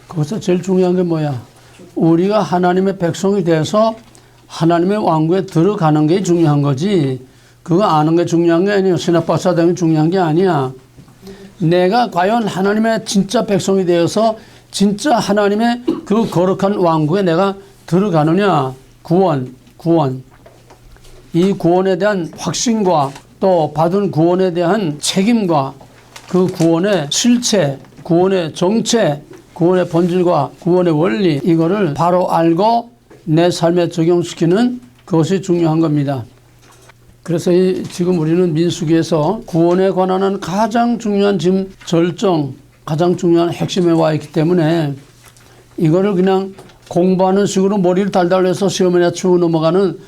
거기서 제일 중요한 게 뭐야? 우리가 하나님의 백성이 돼서 하나님의 왕국에 들어가는 게 중요한 거지. 그거 아는 게 중요한 게 아니야. 신학박사 되는 게 중요한 게 아니야. 내가 과연 하나님의 진짜 백성이 되어서 진짜 하나님의 그 거룩한 왕국에 내가 들어가느냐. 구원. 이 구원에 대한 확신과 또 받은 구원에 대한 책임과 그 구원의 실체, 구원의 정체, 구원의 본질과 구원의 원리, 이거를 바로 알고 내 삶에 적용시키는 그것이 중요한 겁니다. 그래서 지금 우리는 민수기에서 구원에 관한 가장 중요한 지금 절정, 가장 중요한 핵심에 와 있기 때문에 이거를 그냥 공부하는 식으로 머리를 달달 해서 시험에 맞추고 넘어가는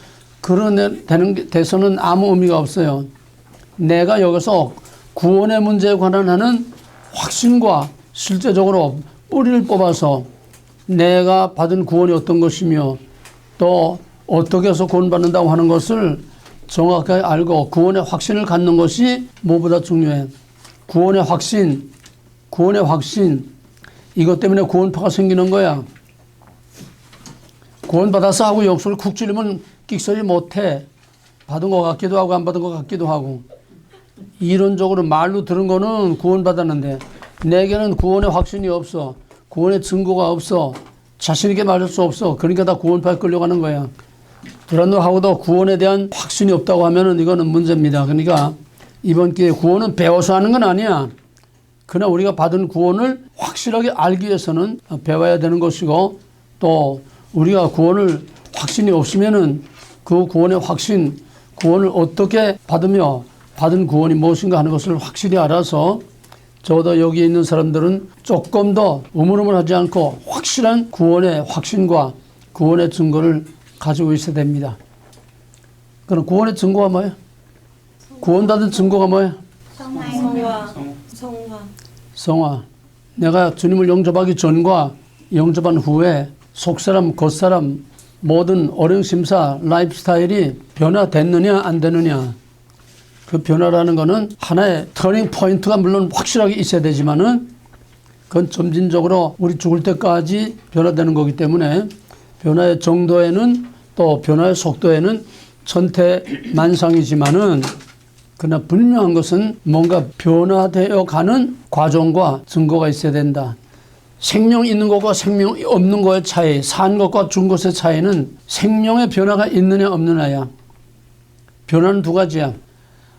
그런 데서는 아무 의미가 없어요. 내가 여기서 구원의 문제에 관한 확신과 실제적으로 뿌리를 뽑아서 내가 받은 구원이 어떤 것이며 또 어떻게 해서 구원받는다고 하는 것을 정확하게 알고 구원의 확신을 갖는 것이 무엇보다 중요해. 구원의 확신. 이것 때문에 구원파가 생기는 거야. 구원받아서 하고 역수를 쿡 찌르면 끽소리 못해. 받은 것 같기도 하고 안 받은 것 같기도 하고. 이론적으로 말로 들은 거는 구원받았는데 내게는 구원의 확신이 없어. 구원의 증거가 없어. 자신 있게 말할 수 없어. 그러니까 다 구원파에 끌려가는 거야. 그런다고도 구원에 대한 확신이 없다고 하면은 이거는 문제입니다. 그러니까 이번 기회에 구원은 배워서 하는 건 아니야. 그러나 우리가 받은 구원을 확실하게 알기 위해서는 배워야 되는 것이고 또 우리가 구원을 확신이 없으면은 그 구원의 확신, 구원을 어떻게 받으며 받은 구원이 무엇인가 하는 것을 확실히 알아서 저도 여기 있는 사람들은 조금 더 우물우물하지 않고 확실한 구원의 확신과 구원의 증거를 가지고 있어야 됩니다. 그럼 구원의 증거가 뭐예요? 구원받은 증거가 뭐예요? 성화. 내가 주님을 영접하기 전과 영접한 후에 속사람, 겉사람, 모든 어령심사, 라이프 스타일이 변화됐느냐 안 되느냐. 그 변화라는 거는 하나의 터닝 포인트가 물론 확실하게 있어야 되지만은 그건 점진적으로 우리 죽을 때까지 변화되는 거기 때문에 변화의 정도에는 또 변화의 속도에는 천태만상이지만은 그러나 분명한 것은 뭔가 변화되어 가는 과정과 증거가 있어야 된다. 생명 있는 것과 생명 없는 것의 차이, 산 것과 준 것의 차이는 생명의 변화가 있느냐 없느냐야. 변화는 두 가지야.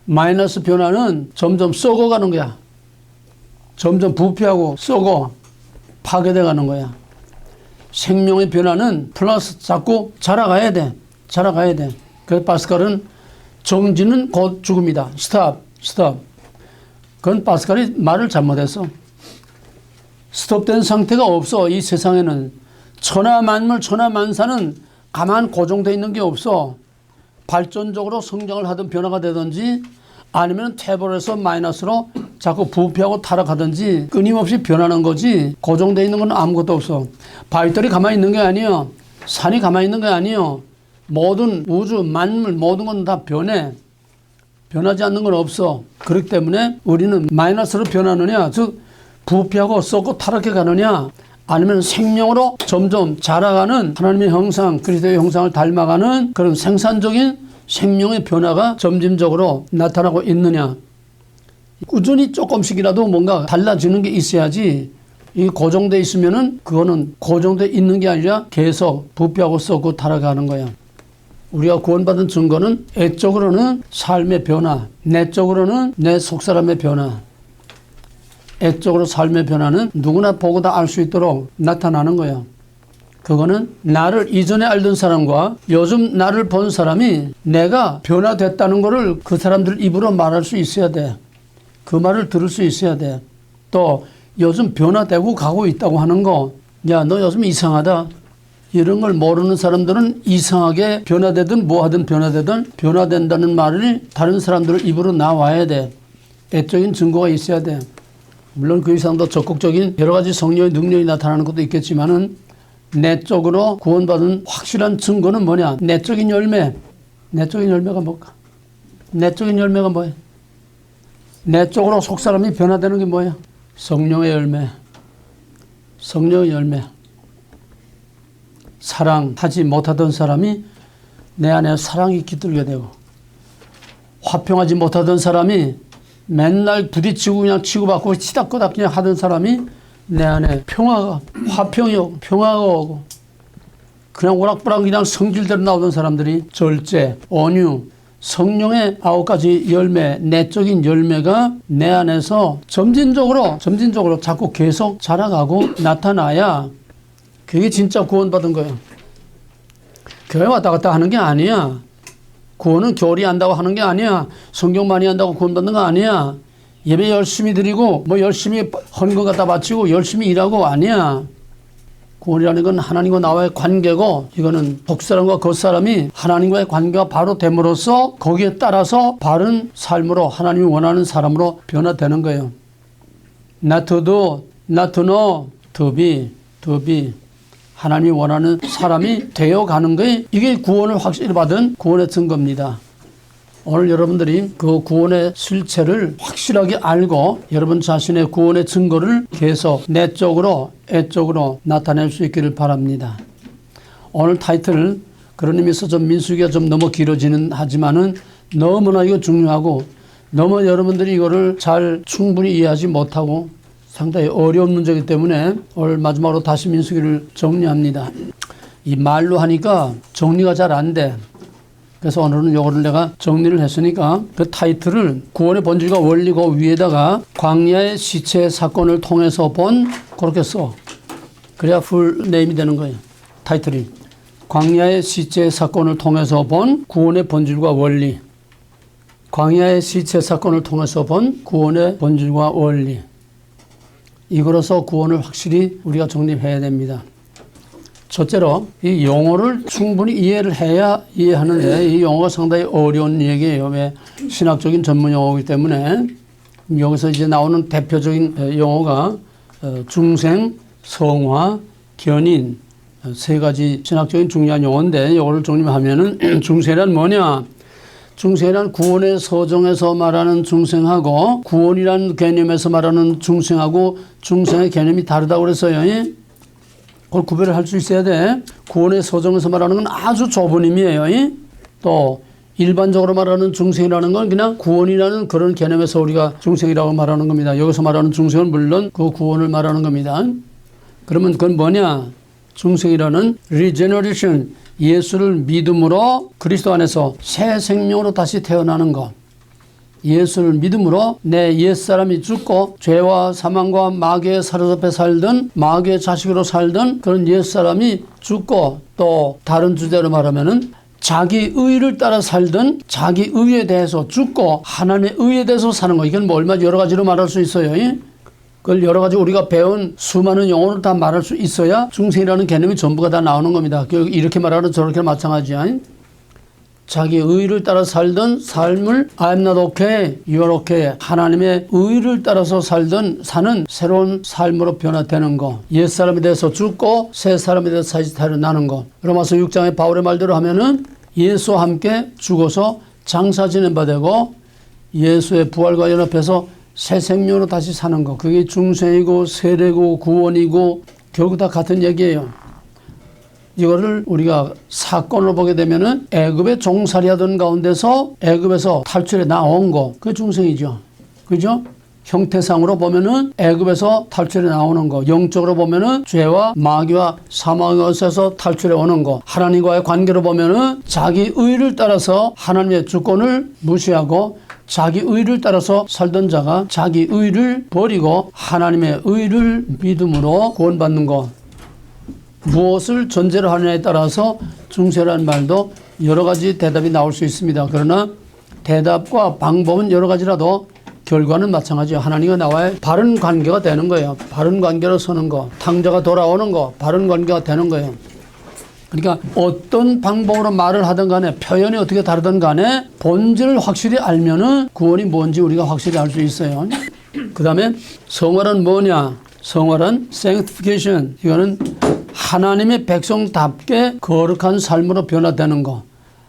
마이너스 변화는 점점 썩어가는 거야. 점점 부패하고 썩어 파괴돼 가는 거야. 생명의 변화는 플러스 자꾸 자라가야 돼. 그래서 파스칼은 정지는 곧 죽음이다. 스톱. 그건 파스칼이 말을 잘못했어. 스톱된 상태가 없어. 이 세상에는 천하만물 천하만사는 가만 고정되어 있는 게 없어. 발전적으로 성장을 하든 변화가 되든지 아니면 태블에서 마이너스로 자꾸 부패하고 타락하든지 끊임없이 변하는 거지 고정되어 있는 건 아무것도 없어. 바위돌이 가만히 있는 게 아니에요. 산이 가만히 있는 게 아니에요. 모든 우주 만물 모든 건 다 변해. 변하지 않는 건 없어. 그렇기 때문에 우리는 마이너스로 변하느냐 즉 부패하고 썩고 타락해 가느냐 아니면 생명으로 점점 자라가는 하나님의 형상 그리스도의 형상을 닮아가는 그런 생산적인 생명의 변화가 점진적으로 나타나고 있느냐. 꾸준히 조금씩이라도 뭔가 달라지는 게 있어야지 이 고정돼 있으면은 그거는 고정돼 있는 게 아니라 계속 부패하고 썩고 타락하는 거야. 우리가 구원받은 증거는 애적으로는 삶의 변화, 내적으로는 내 속사람의 변화. 애적으로 삶의 변화는 누구나 보고 다 알 수 있도록 나타나는 거야. 그거는 나를 이전에 알던 사람과 요즘 나를 본 사람이 내가 변화됐다는 거를 그 사람들 입으로 말할 수 있어야 돼. 그 말을 들을 수 있어야 돼. 또 요즘 변화되고 가고 있다고 하는 거, 야, 너 요즘 이상하다. 이런 걸 모르는 사람들은 이상하게 변화되든 뭐하든 변화되든 변화된다는 말이 다른 사람들 입으로 나와야 돼. 애적인 증거가 있어야 돼. 물론 그 이상도 적극적인 여러 가지 성령의 능력이 나타나는 것도 있겠지만은 내적으로 구원받은 확실한 증거는 뭐냐? 내적인 열매. 내적인 열매가 뭘까? 내적인 열매가 뭐예요? 내적으로 속사람이 변화되는 게 뭐예요? 성령의 열매. 성령의 열매. 사랑하지 못하던 사람이 내 안에 사랑이 깃들게 되고, 화평하지 못하던 사람이 맨날 부딪히고 그냥 치고받고 치닥거닥 그냥 하던 사람이 내 안에 평화가, 화평이 오고 평화가 오고, 그냥 오락부락 그냥 성질대로 나오던 사람들이 절제, 온유, 성령의 9가지 열매, 내적인 열매가 내 안에서 점진적으로 자꾸 계속 자라가고 나타나야 그게 진짜 구원받은 거예요. 교회 왔다 갔다 하는 게 아니야. 구원은 교리 한다고 하는 게 아니야. 성경 많이 한다고 구원받는 거 아니야. 예배 열심히 드리고 뭐 열심히 헌금 갖다 바치고 열심히 일하고 아니야. 구원이라는 건 하나님과 나와의 관계고, 이거는 복사람과 겉사람이 하나님과의 관계가 바로 됨으로써 거기에 따라서 바른 삶으로 하나님이 원하는 사람으로 변화되는 거예요. Not to do, not to know, to be. 하나님이 원하는 사람이 되어가는 거예요. 이게 구원을 확실히 받은 구원의 증거입니다. 오늘 여러분들이 그 구원의 실체를 확실하게 알고 여러분 자신의 구원의 증거를 계속 내적으로 애적으로 나타낼 수 있기를 바랍니다. 오늘 타이틀, 그런 의미에서 좀 민수기가 좀 너무 길어지는 하지만은 너무나 이거 중요하고, 너무 여러분들이 이거를 잘 충분히 이해하지 못하고 상당히 어려운 문제이기 때문에 오늘 마지막으로 다시 민수기를 정리합니다. 이 말로 하니까 정리가 잘 안 돼. 그래서 오늘은 이거를 내가 정리를 했으니까 그 타이틀을 구원의 본질과 원리고 위에다가 광야의 시체 사건을 통해서 본, 그렇게 써. 그래야 풀 네임이 되는 거예요. 타이틀이. 광야의 시체 사건을 통해서 본 구원의 본질과 원리. 광야의 시체 사건을 통해서 본 구원의 본질과 원리. 이거로서 구원을 확실히 우리가 정립해야 됩니다. 첫째로 이 용어를 충분히 이해를 해야 이해하는데, 이 용어가 상당히 어려운 얘기예요. 왜? 신학적인 전문 용어이기 때문에. 여기서 이제 나오는 대표적인 용어가 중생, 성화, 견인, 세 가지 신학적인 중요한 용어인데, 이거를 정리하면은 중생이란 뭐냐? 중생이란 구원의 서정에서 말하는 중생하고 구원이라는 개념에서 말하는 중생하고 중생의 개념이 다르다고 그랬어요. 그걸 구별을 할 수 있어야 돼. 구원의 서정에서 말하는 건 아주 좁은 의미예요. 또 일반적으로 말하는 중생이라는 건 그냥 구원이라는 그런 개념에서 우리가 중생이라고 말하는 겁니다. 여기서 말하는 중생은 물론 그 구원을 말하는 겁니다. 그러면 그건 뭐냐? 중생이라는 regeneration, 예수를 믿음으로 그리스도 안에서 새 생명으로 다시 태어나는 것. 예수를 믿음으로 내 옛사람이 죽고 죄와 사망과 마귀에 사로잡혀 살던, 마귀의 자식으로 살던 그런 옛사람이 죽고, 또 다른 주제로 말하면은 자기 의를 따라 살던 자기 의에 대해서 죽고 하나님의 의에 대해서 사는 거. 이건 뭐 얼마 여러 가지로 말할 수 있어요. 그걸 여러 가지 우리가 배운 수많은 용어를 다 말할 수 있어야 중생이라는 개념이 전부가 다 나오는 겁니다. 이렇게 말하는 저렇게 마찬가지야. 자기 의를 따라 살던 삶을 I'm not okay, you're okay, 하나님의 의를 따라서 사는 새로운 삶으로 변화되는 거. 옛사람에 대해서 죽고 새 사람에 대해서 다시 태어나는 거. 로마서 6장의 바울의 말대로 하면은 예수와 함께 죽어서 장사 지낸 바 되고 예수의 부활과 연합해서 새 생명으로 다시 사는 거. 그게 중생이고 세례고 구원이고 결국 다 같은 얘기예요. 이거를 우리가 사건을 보게 되면은 애굽에 종살이 하던 가운데서 애굽에서 탈출해 나온 거, 그게 중생이죠. 그죠? 형태상으로 보면은 애굽에서 탈출해 나오는 거, 영적으로 보면은 죄와 마귀와 사망에서 탈출해 오는 거, 하나님과의 관계로 보면은 자기 의를 따라서 하나님의 주권을 무시하고 자기 의를 따라서 살던 자가 자기 의를 버리고 하나님의 의를 믿음으로 구원받는 거. 무엇을 전제로 하느냐에 따라서 중세라는 말도 여러 가지 대답이 나올 수 있습니다. 그러나 대답과 방법은 여러 가지라도 결과는 마찬가지예요. 하나님과 나와의 바른 관계가 되는 거예요. 바른 관계로 서는 거, 탕자가 돌아오는 거, 바른 관계가 되는 거예요. 그러니까 어떤 방법으로 말을 하든 간에, 표현이 어떻게 다르든 간에 본질을 확실히 알면은 구원이 뭔지 우리가 확실히 알 수 있어요. 그 다음에 성화란 뭐냐? 성화란 sanctification, 이거는 하나님의 백성답게 거룩한 삶으로 변화되는 거.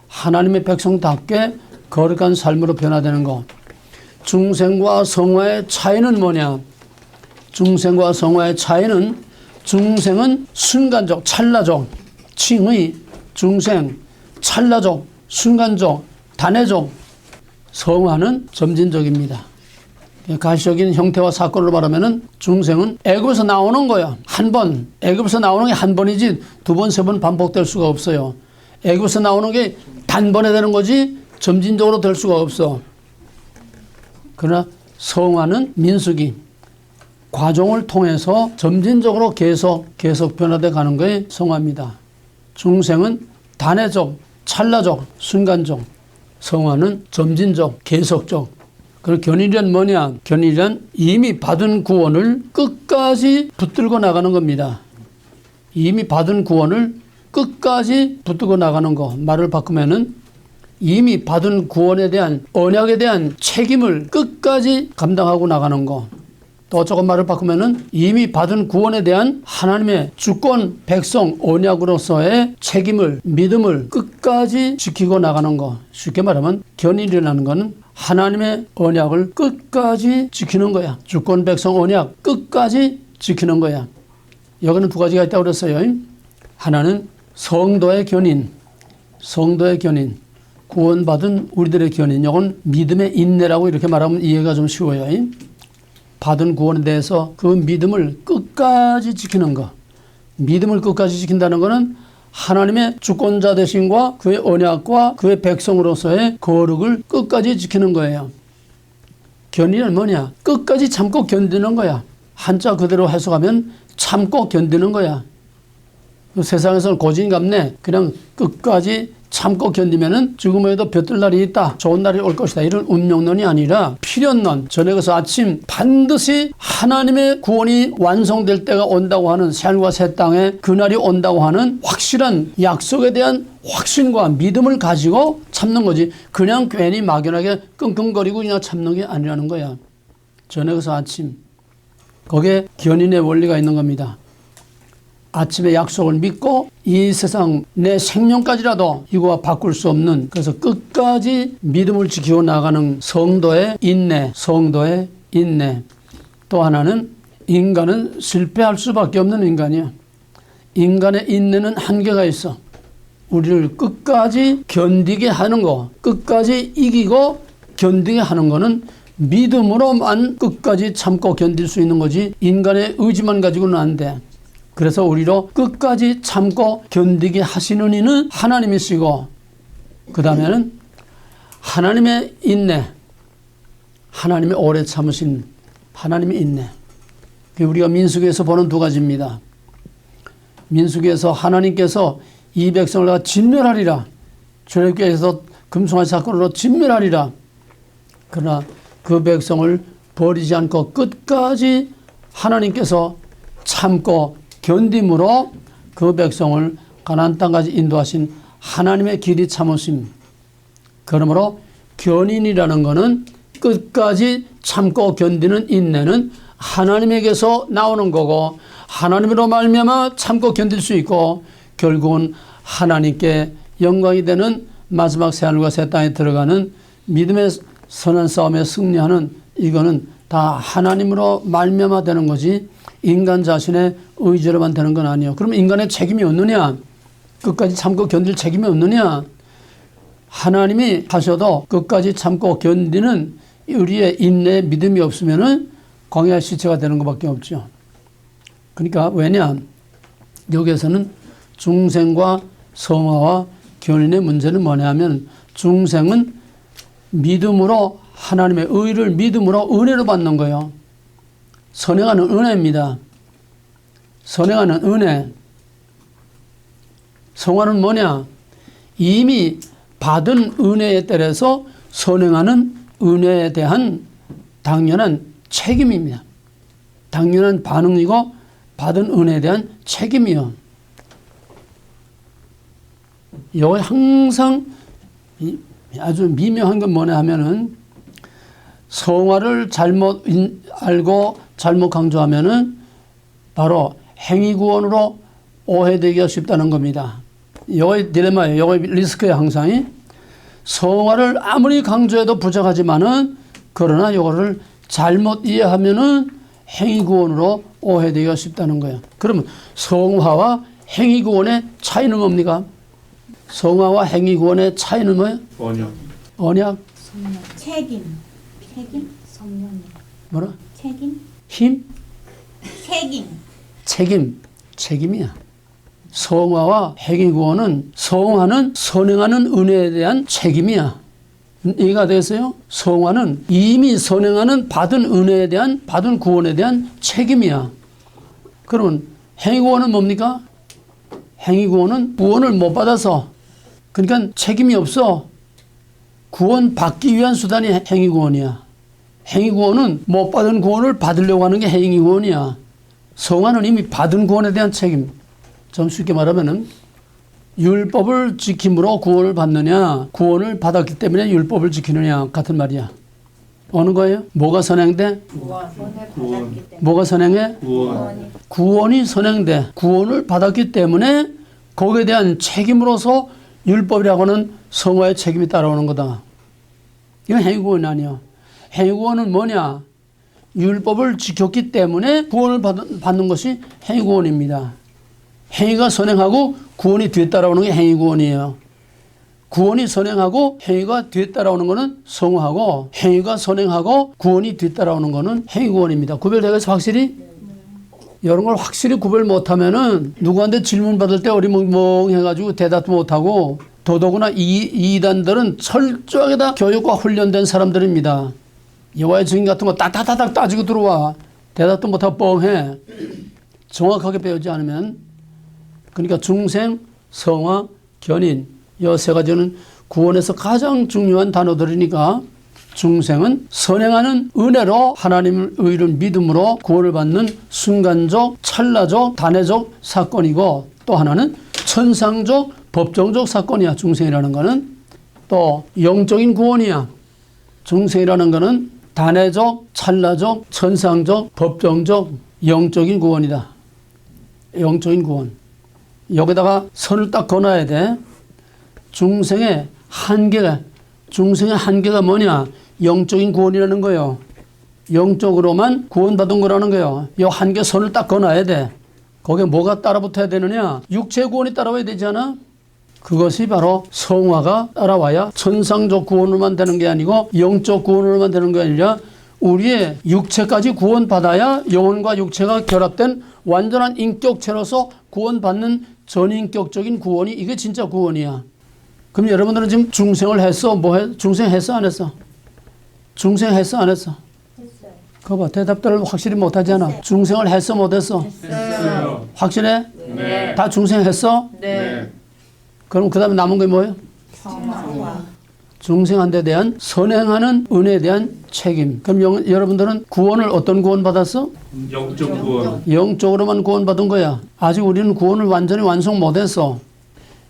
하나님의 백성답게 거룩한 삶으로 변화되는 거. 중생과 성화의 차이는 뭐냐? 중생과 성화의 차이는 중생은 순간적, 찰나적, 칭의, 중생, 찰나적, 순간적, 단회적, 성화는 점진적입니다. 가시적인 형태와 사건으로 말하면은 중생은 애굽에서 나오는 거야. 한 번, 애굽에서 나오는 게 한 번이지 두 번, 세 번 반복될 수가 없어요. 애굽에서 나오는 게 단번에 되는 거지 점진적으로 될 수가 없어. 그러나 성화는 민수기, 과정을 통해서 점진적으로 계속 변화돼 가는 것이 성화입니다. 중생은 단회적, 찰나적, 순간적, 성화는 점진적, 계속적. 그리고 견인이란 뭐냐? 견인이란 이미 받은 구원을 끝까지 붙들고 나가는 겁니다. 이미 받은 구원을 끝까지 붙들고 나가는 거. 말을 바꾸면은 이미 받은 구원에 대한 언약에 대한 책임을 끝까지 감당하고 나가는 거. 또 조금 말을 바꾸면은 이미 받은 구원에 대한 하나님의 주권, 백성, 언약으로서의 책임을, 믿음을 끝까지 지키고 나가는 거. 쉽게 말하면 견인이라는 거는 하나님의 언약을 끝까지 지키는 거야. 주권, 백성, 언약 끝까지 지키는 거야. 여기는 두 가지가 있다고 그랬어요. 하나는 성도의 견인, 성도의 견인, 구원받은 우리들의 견인. 이건 믿음의 인내라고 이렇게 말하면 이해가 좀 쉬워요. 받은 구원에 대해서 그 믿음을 끝까지 지키는 것. 믿음을 끝까지 지킨다는 것은 하나님의 주권자 되심과 그의 언약과 그의 백성으로서의 거룩을 끝까지 지키는 거예요. 견인은 뭐냐? 끝까지 참고 견디는 거야. 한자 그대로 해석하면 참고 견디는 거야. 세상에서는 고진감래 그냥 끝까지 참고 견디면은 죽음에도 볕들 날이 있다. 좋은 날이 올 것이다. 이런 운명론이 아니라 필연론. 저녁에서 아침 반드시 하나님의 구원이 완성될 때가 온다고 하는 새하늘과 새 땅에 그날이 온다고 하는 확실한 약속에 대한 확신과 믿음을 가지고 참는 거지. 그냥 괜히 막연하게 끙끙거리고 그냥 참는 게 아니라는 거야. 저녁에서 아침. 거기에 견인의 원리가 있는 겁니다. 아침의 약속을 믿고 이 세상 내 생명까지라도 이거와 바꿀 수 없는, 그래서 끝까지 믿음을 지키고 나가는 성도의 인내, 성도의 인내. 또 하나는 인간은 실패할 수밖에 없는 인간이야. 인간의 인내는 한계가 있어. 우리를 끝까지 견디게 하는 거, 끝까지 이기고 견디게 하는 거는 믿음으로만 끝까지 참고 견딜 수 있는 거지 인간의 의지만 가지고는 안 돼. 그래서 우리로 끝까지 참고 견디게 하시는 이는 하나님이시고, 그 다음에는 하나님의 인내, 하나님의 오래 참으신 하나님의 인내. 우리가 민수기에서 보는 두 가지입니다. 민수기에서 하나님께서 이 백성을 다 진멸하리라, 출애굽기에서 금송아지 사건으로 진멸하리라. 그러나 그 백성을 버리지 않고 끝까지 하나님께서 참고 견딤으로 그 백성을 가나안 땅까지 인도하신 하나님의 길이 참으심. 그러므로 견인이라는 것은 끝까지 참고 견디는 인내는 하나님에게서 나오는 거고, 하나님으로 말미암아 참고 견딜 수 있고, 결국은 하나님께 영광이 되는 마지막 새하늘과 새 땅에 들어가는 믿음의 선한 싸움에 승리하는, 이거는 다 하나님으로 말미암아 되는 거지 인간 자신의 의지로만 되는 건 아니에요. 그럼 인간의 책임이 없느냐? 끝까지 참고 견딜 책임이 없느냐? 하나님이 하셔도 끝까지 참고 견디는 우리의 인내의 믿음이 없으면은 광야 시체가 되는 것밖에 없죠. 그러니까 왜냐? 여기에서는 중생과 성화와 견인의 문제는 뭐냐 하면, 중생은 믿음으로 하나님의 의를 믿음으로 은혜로 받는 거예요. 선행하는 은혜입니다. 선행하는 은혜. 성화는 뭐냐? 이미 받은 은혜에 따라서 선행하는 은혜에 대한 당연한 책임입니다. 당연한 반응이고 받은 은혜에 대한 책임이요. 여기 항상 아주 미묘한 건 뭐냐 하면은, 성화를 잘못 알고 잘못 강조하면은 바로 행위구원으로 오해되기가 쉽다는 겁니다. 이거 딜레마예요. 이거 리스크예요. 항상 성화를 아무리 강조해도 부족하지만은, 그러나 이거를 잘못 이해하면은 행위구원으로 오해되기가 쉽다는 거예요. 그러면 성화와 행위구원의 차이는 뭡니까? 성화와 행위구원의 차이는 뭐예요? 언약. 책임. 뭐라? 책임. 힘? 책임이야. 성화와 행위구원은 성화는 선행하는 은혜에 대한 책임이야. 이해가 되겠어요? 성화는 이미 선행하는 받은 은혜에 대한 받은 구원에 대한 책임이야. 그러면 행위구원은 뭡니까? 행위구원은 구원을 못 받아서 그러니까 책임이 없어. 구원 받기 위한 수단이 행위구원이야. 행위구원은 못 받은 구원을 받으려고 하는 게 행위구원이야. 성화는 이미 받은 구원에 대한 책임. 좀 쉽게 말하면은 율법을 지킴으로 구원을 받느냐, 구원을 받았기 때문에 율법을 지키느냐 같은 말이야. 어느 거예요? 뭐가 선행돼? 뭐가 선행해? 구원이 선행돼. 구원을 받았기 때문에 거기에 대한 책임으로서 율법이라고 하는 성화의 책임이 따라오는 거다. 이건 행위구원이 아니야. 행위구원은 뭐냐? 율법을 지켰기 때문에 구원을 받는 것이 행위구원입니다. 행위가 선행하고 구원이 뒤에 따라오는 게 행위구원이에요. 구원이 선행하고 행위가 뒤에 따라오는 것은 성화하고 행위가 선행하고 구원이 뒤에 따라오는 것은 행위구원입니다. 구별되겠어 확실히? 이런 걸 확실히 구별 못하면은 누구한테 질문 받을 때 어리멍멍해가지고 대답도 못하고 더더구나 이단들은 철저하게 다 교육과 훈련된 사람들입니다. 여호와의 증인 같은 거 따다다닥 따지고 들어와. 대답도 못하고 뻥해. 정확하게 배우지 않으면. 그러니까 중생, 성화, 견인 이 세 가지는 구원에서 가장 중요한 단어들이니까 중생은 선행하는 은혜로 하나님을 의를 믿음으로 구원을 받는 순간적, 찰나적, 단회적 사건이고 또 하나는 천상적, 법정적 사건이야. 중생이라는 거는 또 영적인 구원이야. 중생이라는 거는 단회적, 찰나적, 천상적, 법정적, 영적인 구원이다. 영적인 구원. 여기다가 선을 딱 그어놔야 돼. 중생의 한계가 뭐냐? 영적인 구원이라는 거예요. 영적으로만 구원받은 거라는 거예요. 이 한계 선을 딱 그어놔야 돼. 거기에 뭐가 따라붙어야 되느냐? 육체 구원이 따라와야 되잖아. 그것이 바로 성화가 따라와야 천상적 구원으로만 되는 게 아니고 영적 구원으로만 되는 게 아니라 우리의 육체까지 구원받아야 영혼과 육체가 결합된 완전한 인격체로서 구원받는 전인격적인 구원이 이게 진짜 구원이야. 그럼 여러분들은 지금 중생을 했어? 중생 했어? 안 했어? 중생 했어? 안 했어? 했어요. 그거 봐. 대답들을 확실히 못하잖아. 중생을 했어? 못 했어? 했어요. 확실해? 네. 다 중생 했어? 네. 그럼 그 다음에 남은 게 뭐예요? 성화. 중생한테 대한 선행하는 은혜에 대한 책임. 그럼 여러분들은 구원을 어떤 구원 받았어? 영적 구원. 영적으로만 구원받은 거야. 아직 우리는 구원을 완전히 완성 못했어.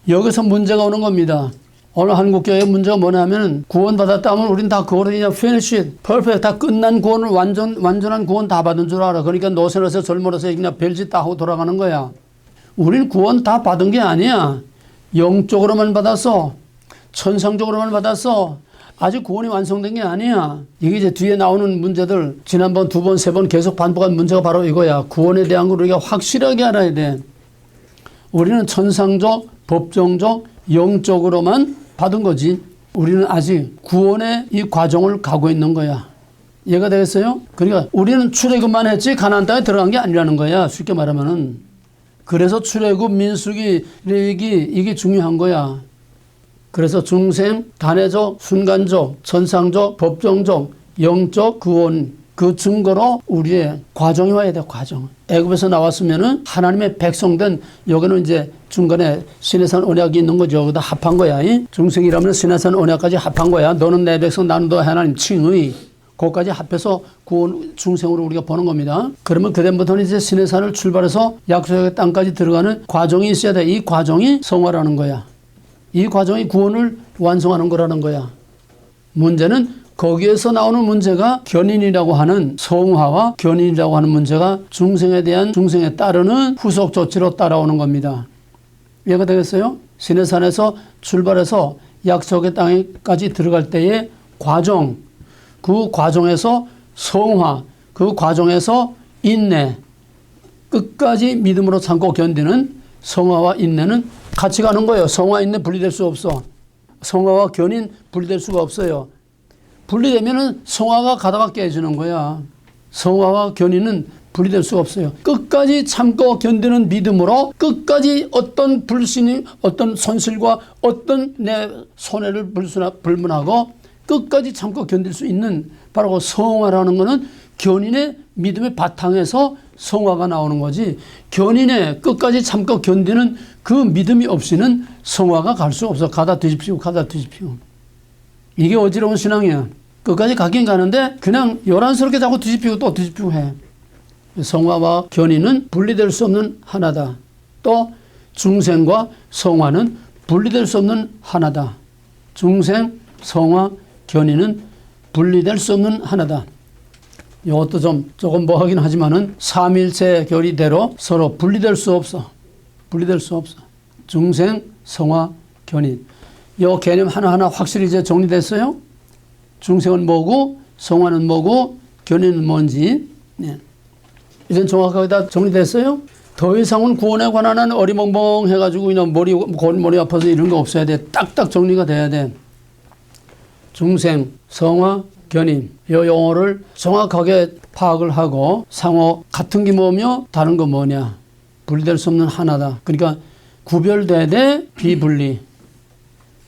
여기서 문제가 오는 겁니다. 오늘 한국교회의 문제가 뭐냐면 구원받았다면 우린 다 그거로 그냥 finish, perfect, 다 끝난 구원을 완전한 구원 다 받은 줄 알아. 그러니까 노선에서 젊어서 그냥 별짓 다 하고 돌아가는 거야. 우린 구원 다 받은 게 아니야. 영적으로만 받았어. 천상적으로만 받았어. 아직 구원이 완성된 게 아니야. 이게 이제 뒤에 나오는 문제들 지난번 2번, 3번 계속 반복한 문제가 바로 이거야. 구원에 대한 걸 우리가 확실하게 알아야 돼. 우리는 천상적, 법정적, 영적으로만 받은 거지. 우리는 아직 구원의 이 과정을 가고 있는 거야. 이해가 되겠어요? 그러니까 우리는 출애굽만 했지 가나안 땅에 들어간 게 아니라는 거야. 쉽게 말하면은. 그래서 출애굽, 민수기, 레위기 이게 중요한 거야. 그래서 중생, 단회적, 순간적, 천상적, 법정적, 영적 구원 그 증거로 우리의 과정이 와야 돼. 과정. 애굽에서 나왔으면은 하나님의 백성된 여기는 이제 중간에 시내산 언약이 있는 거죠. 여기다 합한 거야. 중생이라면 시내산 언약까지 합한 거야. 너는 내 백성, 나는 너 하나님 칭의. 그것까지 합해서 구원 중생으로 우리가 보는 겁니다. 그러면 그다음부터는 이제 시내산을 출발해서 약속의 땅까지 들어가는 과정이 있어야 돼. 이 과정이 성화라는 거야. 이 과정이 구원을 완성하는 거라는 거야. 문제는 거기에서 나오는 문제가 견인이라고 하는 성화와 견인이라고 하는 문제가 중생에 대한 중생에 따르는 후속 조치로 따라오는 겁니다. 이해가 되겠어요? 시내산에서 출발해서 약속의 땅까지 들어갈 때의 과정, 그 과정에서 성화, 그 과정에서 인내, 끝까지 믿음으로 참고 견디는 성화와 인내는 같이 가는 거예요. 성화, 인내 분리될 수 없어. 성화와 견인 분리될 수가 없어요. 분리되면은 성화가 가다가 깨지는 거야. 성화와 견인은 분리될 수가 없어요. 끝까지 참고 견디는 믿음으로 끝까지 어떤 불신이, 어떤 손실과 어떤 내 손해를 불문하고 끝까지 참고 견딜 수 있는 바로 그 성화라는 것은 견인의 믿음의 바탕에서 성화가 나오는 거지. 견인의 끝까지 참고 견디는 그 믿음이 없이는 성화가 갈 수 없어. 가다 뒤집히고 가다 뒤집히고. 이게 어지러운 신앙이야. 끝까지 가긴 가는데 그냥 요란스럽게 자꾸 뒤집히고 또 뒤집히고 해. 성화와 견인은 분리될 수 없는 하나다. 또 중생과 성화는 분리될 수 없는 하나다. 중생, 성화, 견인은 분리될 수 없는 하나다. 이것도 조금 뭐하긴 하지만은 삼일체 교리대로 서로 분리될 수 없어. 분리될 수 없어. 중생, 성화, 견인. 이 개념 하나하나 확실히 이제 정리됐어요? 중생은 뭐고, 성화는 뭐고, 견인은 뭔지. 네. 이젠 정확하게 다 정리됐어요? 더 이상은 구원에 관한 어리멍멍 해가지고 그냥 머리 아파서 이런 거 없어야 돼. 딱딱 정리가 돼야 돼. 중생, 성화, 견인. 이 용어를 정확하게 파악을 하고 상호 같은 게 뭐며 다른 거 뭐냐. 분리될 수 없는 하나다. 그러니까 구별되되 비분리.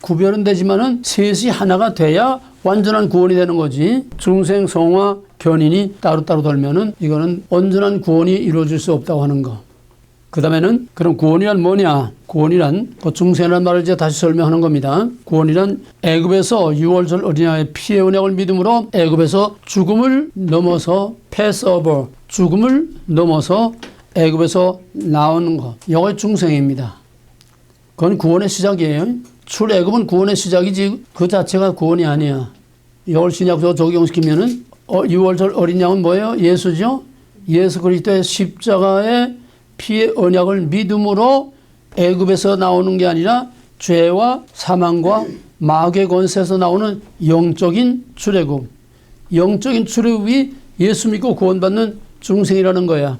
구별은 되지만은 셋이 하나가 돼야 완전한 구원이 되는 거지. 중생, 성화, 견인이 따로따로 돌면은 이거는 온전한 구원이 이루어질 수 없다고 하는 거. 그 다음에는 그럼 구원이란 뭐냐? 구원이란 그 중생이라는 말을 이제 다시 설명하는 겁니다. 구원이란 애굽에서 유월절 어린아이의 피의 언약을 믿음으로 애굽에서 죽음을 넘어서 패스 오버, 죽음을 넘어서 애굽에서 나오는 거. 이게 중생입니다. 그건 구원의 시작이에요. 출애굽은 구원의 시작이지 그 자체가 구원이 아니야. 이걸 신약적으로 적용시키면은 유월절 어린 양은 뭐예요? 예수죠. 예수 그리스도의 십자가의 피의 언약을 믿음으로 애굽에서 나오는 게 아니라 죄와 사망과 마귀의 권세에서 나오는 영적인 출애굽. 영적인 출애굽이 예수 믿고 구원받는 중생이라는 거야.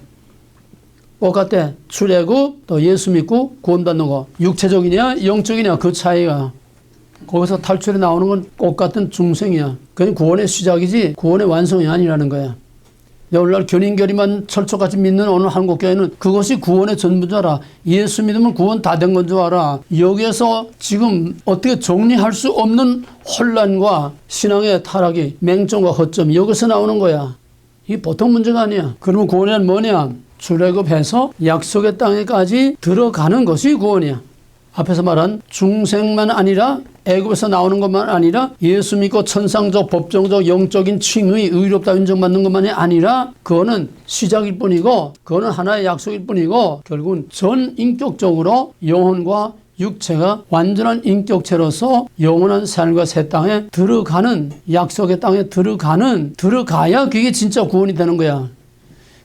똑같아. 출애굽 또 예수 믿고 구원받는 거. 육체적이냐 영적이냐 그 차이가. 거기서 탈출해 나오는 건 똑같은 중생이야. 그건 구원의 시작이지 구원의 완성이 아니라는 거야. 오늘날 견인결의만 철저같이 믿는 어느 한국교회는 그것이 구원의 전부자라. 예수 믿으면 구원 다 된 건 줄 알아. 여기에서 지금 어떻게 정리할 수 없는 혼란과 신앙의 타락이 맹점과 허점이 여기서 나오는 거야. 이게 보통 문제가 아니야. 그러면 구원은 뭐냐? 출애굽해서 약속의 땅에까지 들어가는 것이 구원이야. 앞에서 말한 중생만 아니라 애굽에서 나오는 것만 아니라 예수 믿고 천상적, 법정적, 영적인 칭의, 의롭다 인정받는 것만이 아니라 그거는 시작일 뿐이고 그거는 하나의 약속일 뿐이고 결국은 전 인격적으로 영혼과 육체가 완전한 인격체로서 영원한 삶과 새 땅에 들어가는 약속의 땅에 들어가야 그게 진짜 구원이 되는 거야.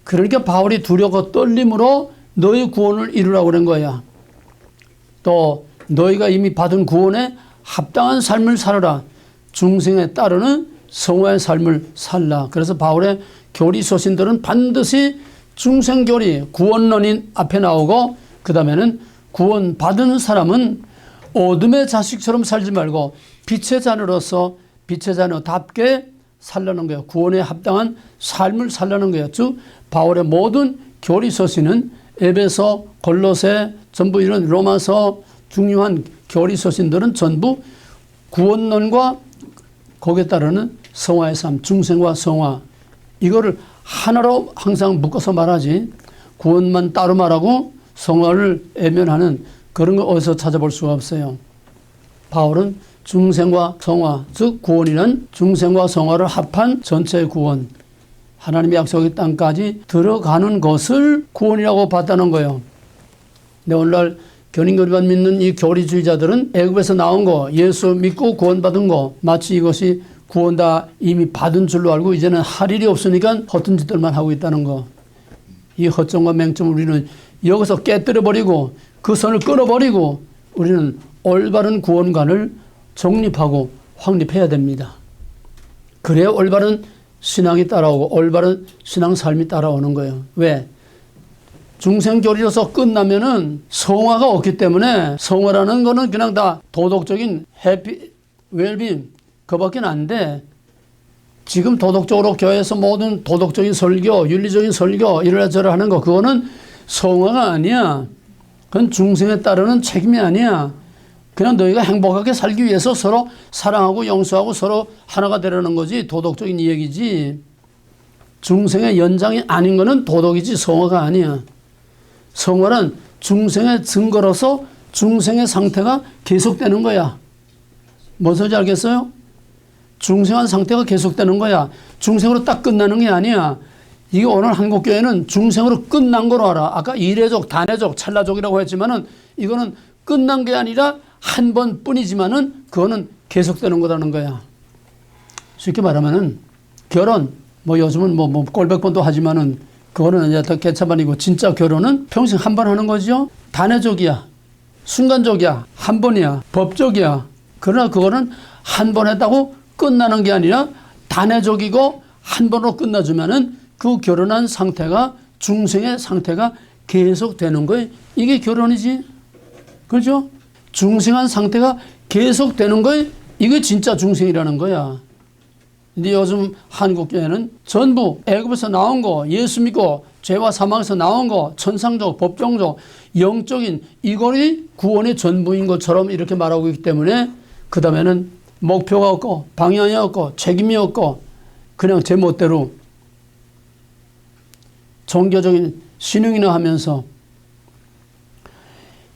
그러니까 바울이 두려워 떨림으로 너희 구원을 이루라고 그런 거야. 또 너희가 이미 받은 구원에 합당한 삶을 살아라. 중생에 따르는 성화의 삶을 살라. 그래서 바울의 교리 서신들은 반드시 중생교리, 구원론인 앞에 나오고 그 다음에는 구원받은 사람은 어둠의 자식처럼 살지 말고 빛의 자녀로서 빛의 자녀답게 살라는 거예요. 구원에 합당한 삶을 살라는 거예요. 즉 바울의 모든 교리 서신은 에베소, 골로새, 전부 이런 로마서 중요한 교리 서신들은 전부 구원론과 거기에 따르는 성화의 삶, 중생과 성화 이거를 하나로 항상 묶어서 말하지 구원만 따로 말하고 성화를 애면하는 그런 거 어디서 찾아볼 수가 없어요. 바울은 중생과 성화, 즉 구원이란 중생과 성화를 합한 전체 구원, 하나님의 약속의 땅까지 들어가는 것을 구원이라고 봤다는 거예요. 근데 오늘날 견인교리만 믿는 이 교리주의자들은 애굽에서 나온 거, 예수 믿고 구원받은 거 마치 이것이 구원 다 이미 받은 줄로 알고 이제는 할 일이 없으니까 허튼 짓들만 하고 있다는 거. 이 허점과 맹점을 우리는 여기서 깨뜨려버리고 그 선을 끊어버리고 우리는 올바른 구원관을 정립하고 확립해야 됩니다. 그래야 올바른 신앙이 따라오고 올바른 신앙 삶이 따라오는 거예요. 왜? 중생교리로서 끝나면은 성화가 없기 때문에 성화라는 거는 그냥 다 도덕적인 해피, 웰빙, 그밖에 안 돼. 지금 도덕적으로 교회에서 모든 도덕적인 설교, 윤리적인 설교, 이래저래 하는 거, 그거는 성화가 아니야. 그건 중생에 따르는 책임이 아니야. 그냥 너희가 행복하게 살기 위해서 서로 사랑하고 용서하고 서로 하나가 되려는 거지, 도덕적인 이야기지. 중생의 연장이 아닌 거는 도덕이지 성화가 아니야. 성화는 중생의 증거로서 중생의 상태가 계속되는 거야. 뭔 소리인지 알겠어요? 중생한 상태가 계속되는 거야. 중생으로 딱 끝나는 게 아니야. 이게 오늘 한국교회는 중생으로 끝난 거로 알아. 아까 이례적, 단회적, 찰나족이라고 했지만은 이거는 끝난 게 아니라 한 번뿐이지만은 그거는 계속되는 거라는 거야. 쉽게 말하면은 결혼, 뭐 요즘은 뭐 꼴백 번도 하지만은 그거는 이제 더 개차반이고 진짜 결혼은 평생 한 번 하는 거죠. 단회적이야. 순간적이야. 한 번이야. 법적이야. 그러나 그거는 한 번 했다고 끝나는 게 아니라 단회적이고 한 번으로 끝나주면은 그 결혼한 상태가 중생의 상태가 계속되는 거예요. 이게 결혼이지. 그렇죠? 중생한 상태가 계속되는 거예요. 이게 진짜 중생이라는 거야. 근데 요즘 한국교회는 전부 애굽에서 나온 거, 예수 믿고 죄와 사망에서 나온 거, 천상적, 법정적, 영적인 이거이 구원의 전부인 것처럼 이렇게 말하고 있기 때문에 그 다음에는 목표가 없고 방향이 없고 책임이 없고 그냥 제 멋대로 종교적인 신흥이나 하면서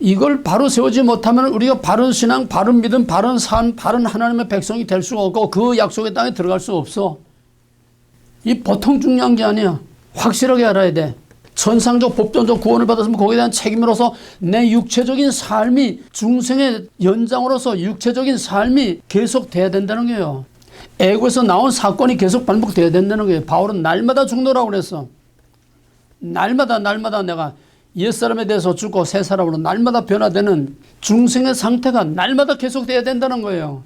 이걸 바로 세우지 못하면 우리가 바른 신앙, 바른 믿음, 바른 삶, 바른 하나님의 백성이 될 수가 없고 그 약속의 땅에 들어갈 수 없어. 이 보통 중요한 게 아니야. 확실하게 알아야 돼. 천상적 법전적 구원을 받았으면 거기에 대한 책임으로서 내 육체적인 삶이 중생의 연장으로서 육체적인 삶이 계속돼야 된다는 거예요. 애국에서 나온 사건이 계속 반복돼야 된다는 거예요. 바울은 날마다 죽노라고 그랬어. 날마다 내가 옛사람에 대해서 죽고 새 사람으로 날마다 변화되는 중생의 상태가 날마다 계속돼야 된다는 거예요.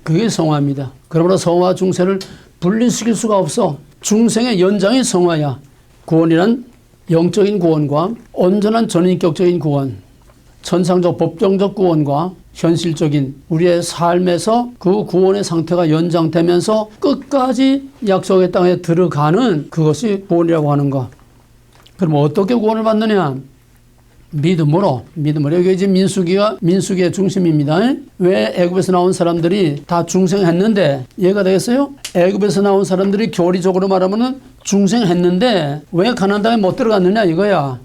그게 성화입니다. 그러므로 성화와 중생을 분리시킬 수가 없어. 중생의 연장이 성화야. 구원이란 영적인 구원과 온전한 전인격적인 구원, 천상적 법정적 구원과 현실적인 우리의 삶에서 그 구원의 상태가 연장되면서 끝까지 약속의 땅에 들어가는 그것이 구원이라고 하는 것. 그럼 어떻게 구원을 받느냐? 믿음으로. 여기 이제 민수기의 중심입니다. 왜 애굽에서 나온 사람들이 다 중생했는데 이해가 되겠어요? 애굽에서 나온 사람들이 교리적으로 말하면은 중생했는데 왜 가나안 땅에 못 들어갔느냐 이거야.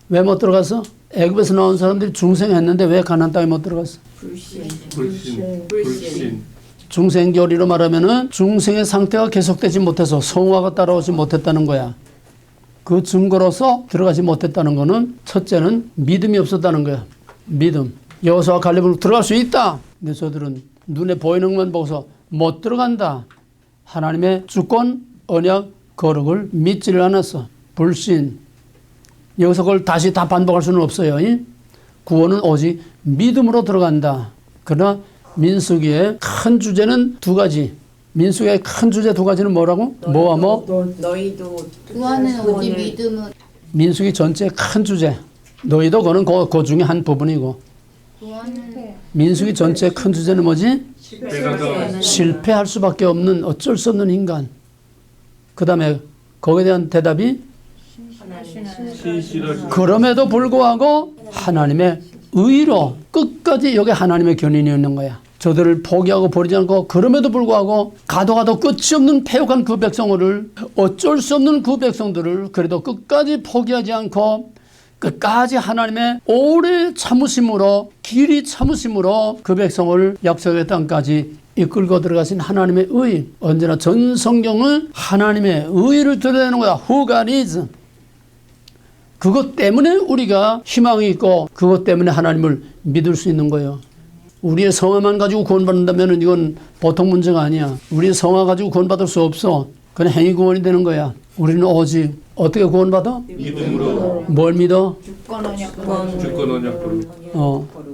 왜 못 들어갔어? 애굽에서 나온 사람들이 중생했는데 왜 가나안 땅에 못 들어갔어? 불신. 중생교리로 말하면은 중생의 상태가 계속되지 못해서 성화가 따라오지 못했다는 거야. 그 증거로서 들어가지 못했다는 거는 첫째는 믿음이 없었다는 거야. 믿음. 여호수아 갈렙은 들어갈 수 있다. 근데 저들은 눈에 보이는 것만 보고서 못 들어간다. 하나님의 주권, 언약, 거룩을 믿지를 않았어. 불신. 여기서 그걸 다시 다 반복할 수는 없어요. 구원은 오직 믿음으로 들어간다. 그러나 민수기의 큰 주제는 두 가지. 민수기의 큰 주제 두 가지는 뭐라고? 뭐와 뭐? 너희도 구원은 오직 믿음으로. 민수기 전체의 큰 주제. 너희도 그거는 그 중에 한 부분이고. 구원은 민수기 전체의 큰 주제는 뭐지? 실패하는 실패할 수밖에 없는 어쩔 수 없는 인간. 그 다음에 거기에 대한 대답이 그럼에도 불구하고 하나님의 의로 끝까지 여기 하나님의 견인이 있는 거야. 저들을 포기하고 버리지 않고 그럼에도 불구하고 가도 끝이 없는 패역한 그 백성을 어쩔 수 없는 그 백성들을 그래도 끝까지 포기하지 않고 끝까지 하나님의 오래 참으심으로 길이 참으심으로 그 백성을 약속의 땅까지 이끌고 들어가신 하나님의 의. 언제나 전 성경은 하나님의 의를 드러내는 거야. Who God is. 그것 때문에 우리가 희망이 있고 그것 때문에 하나님을 믿을 수 있는 거예요. 우리의 성화만 가지고 구원받는다면 이건 보통 문제가 아니야. 우리의 성화 가지고 구원받을 수 없어. 그건 행위 구원이 되는 거야. 우리는 오직 어떻게 구원받아? 믿음으로. 뭘 믿어? 주권 언약으로.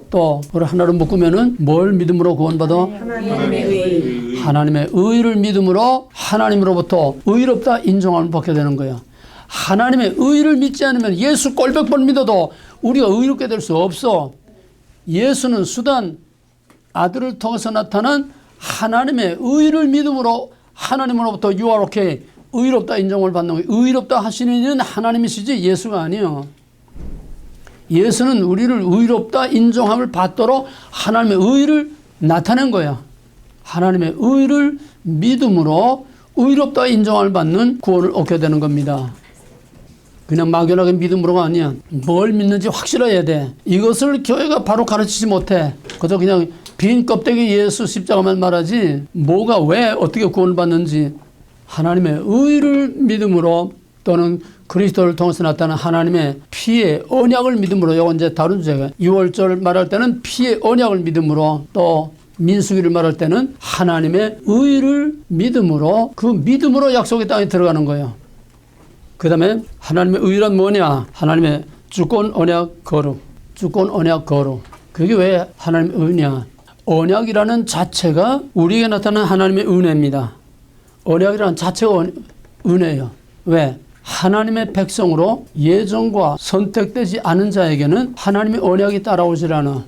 또 그걸 하나로 묶으면은 뭘 믿음으로 구원받아? 하나님의 의. 하나님의 의를 믿음으로 하나님으로부터 의롭다 인정함을 받게 되는 거야. 하나님의 의를 믿지 않으면 예수 꼴백 번 믿어도 우리가 의롭게 될 수 없어. 예수는 수단, 아들을 통해서 나타난 하나님의 의를 믿음으로 하나님으로부터 유아롭게 의롭다 인정을 받는 거예요. 의롭다 하시는 이는 하나님이시지 예수가 아니에요. 예수는 우리를 의롭다 인정함을 받도록 하나님의 의를 나타낸 거야. 하나님의 의를 믿음으로 의롭다 인정함을 받는 구원을 얻게 되는 겁니다. 그냥 막연하게 믿음으로가 아니야. 뭘 믿는지 확실해야 돼. 이것을 교회가 바로 가르치지 못해. 그저 그냥 빈 껍데기 예수 십자가만 말하지 뭐가 왜 어떻게 구원을 받는지 하나님의 의를 믿음으로 또는 그리스도를 통해서 나타난 하나님의 피의 언약을 믿음으로 이건 이제 다른 주제가 6월절 말할 때는 피의 언약을 믿음으로 또 민수기를 말할 때는 하나님의 의를 믿음으로 그 믿음으로 약속의 땅에 들어가는 거예요. 그 다음에 하나님의 의란 뭐냐? 하나님의 주권 언약 거룩. 주권 언약 거룩. 그게 왜 하나님의 의냐? 언약이라는 자체가 우리에게 나타난 하나님의 은혜입니다. 언약이라는 자체가 은혜예요. 왜? 하나님의 백성으로 예정과 선택되지 않은 자에게는 하나님의 언약이 따라오질 않아.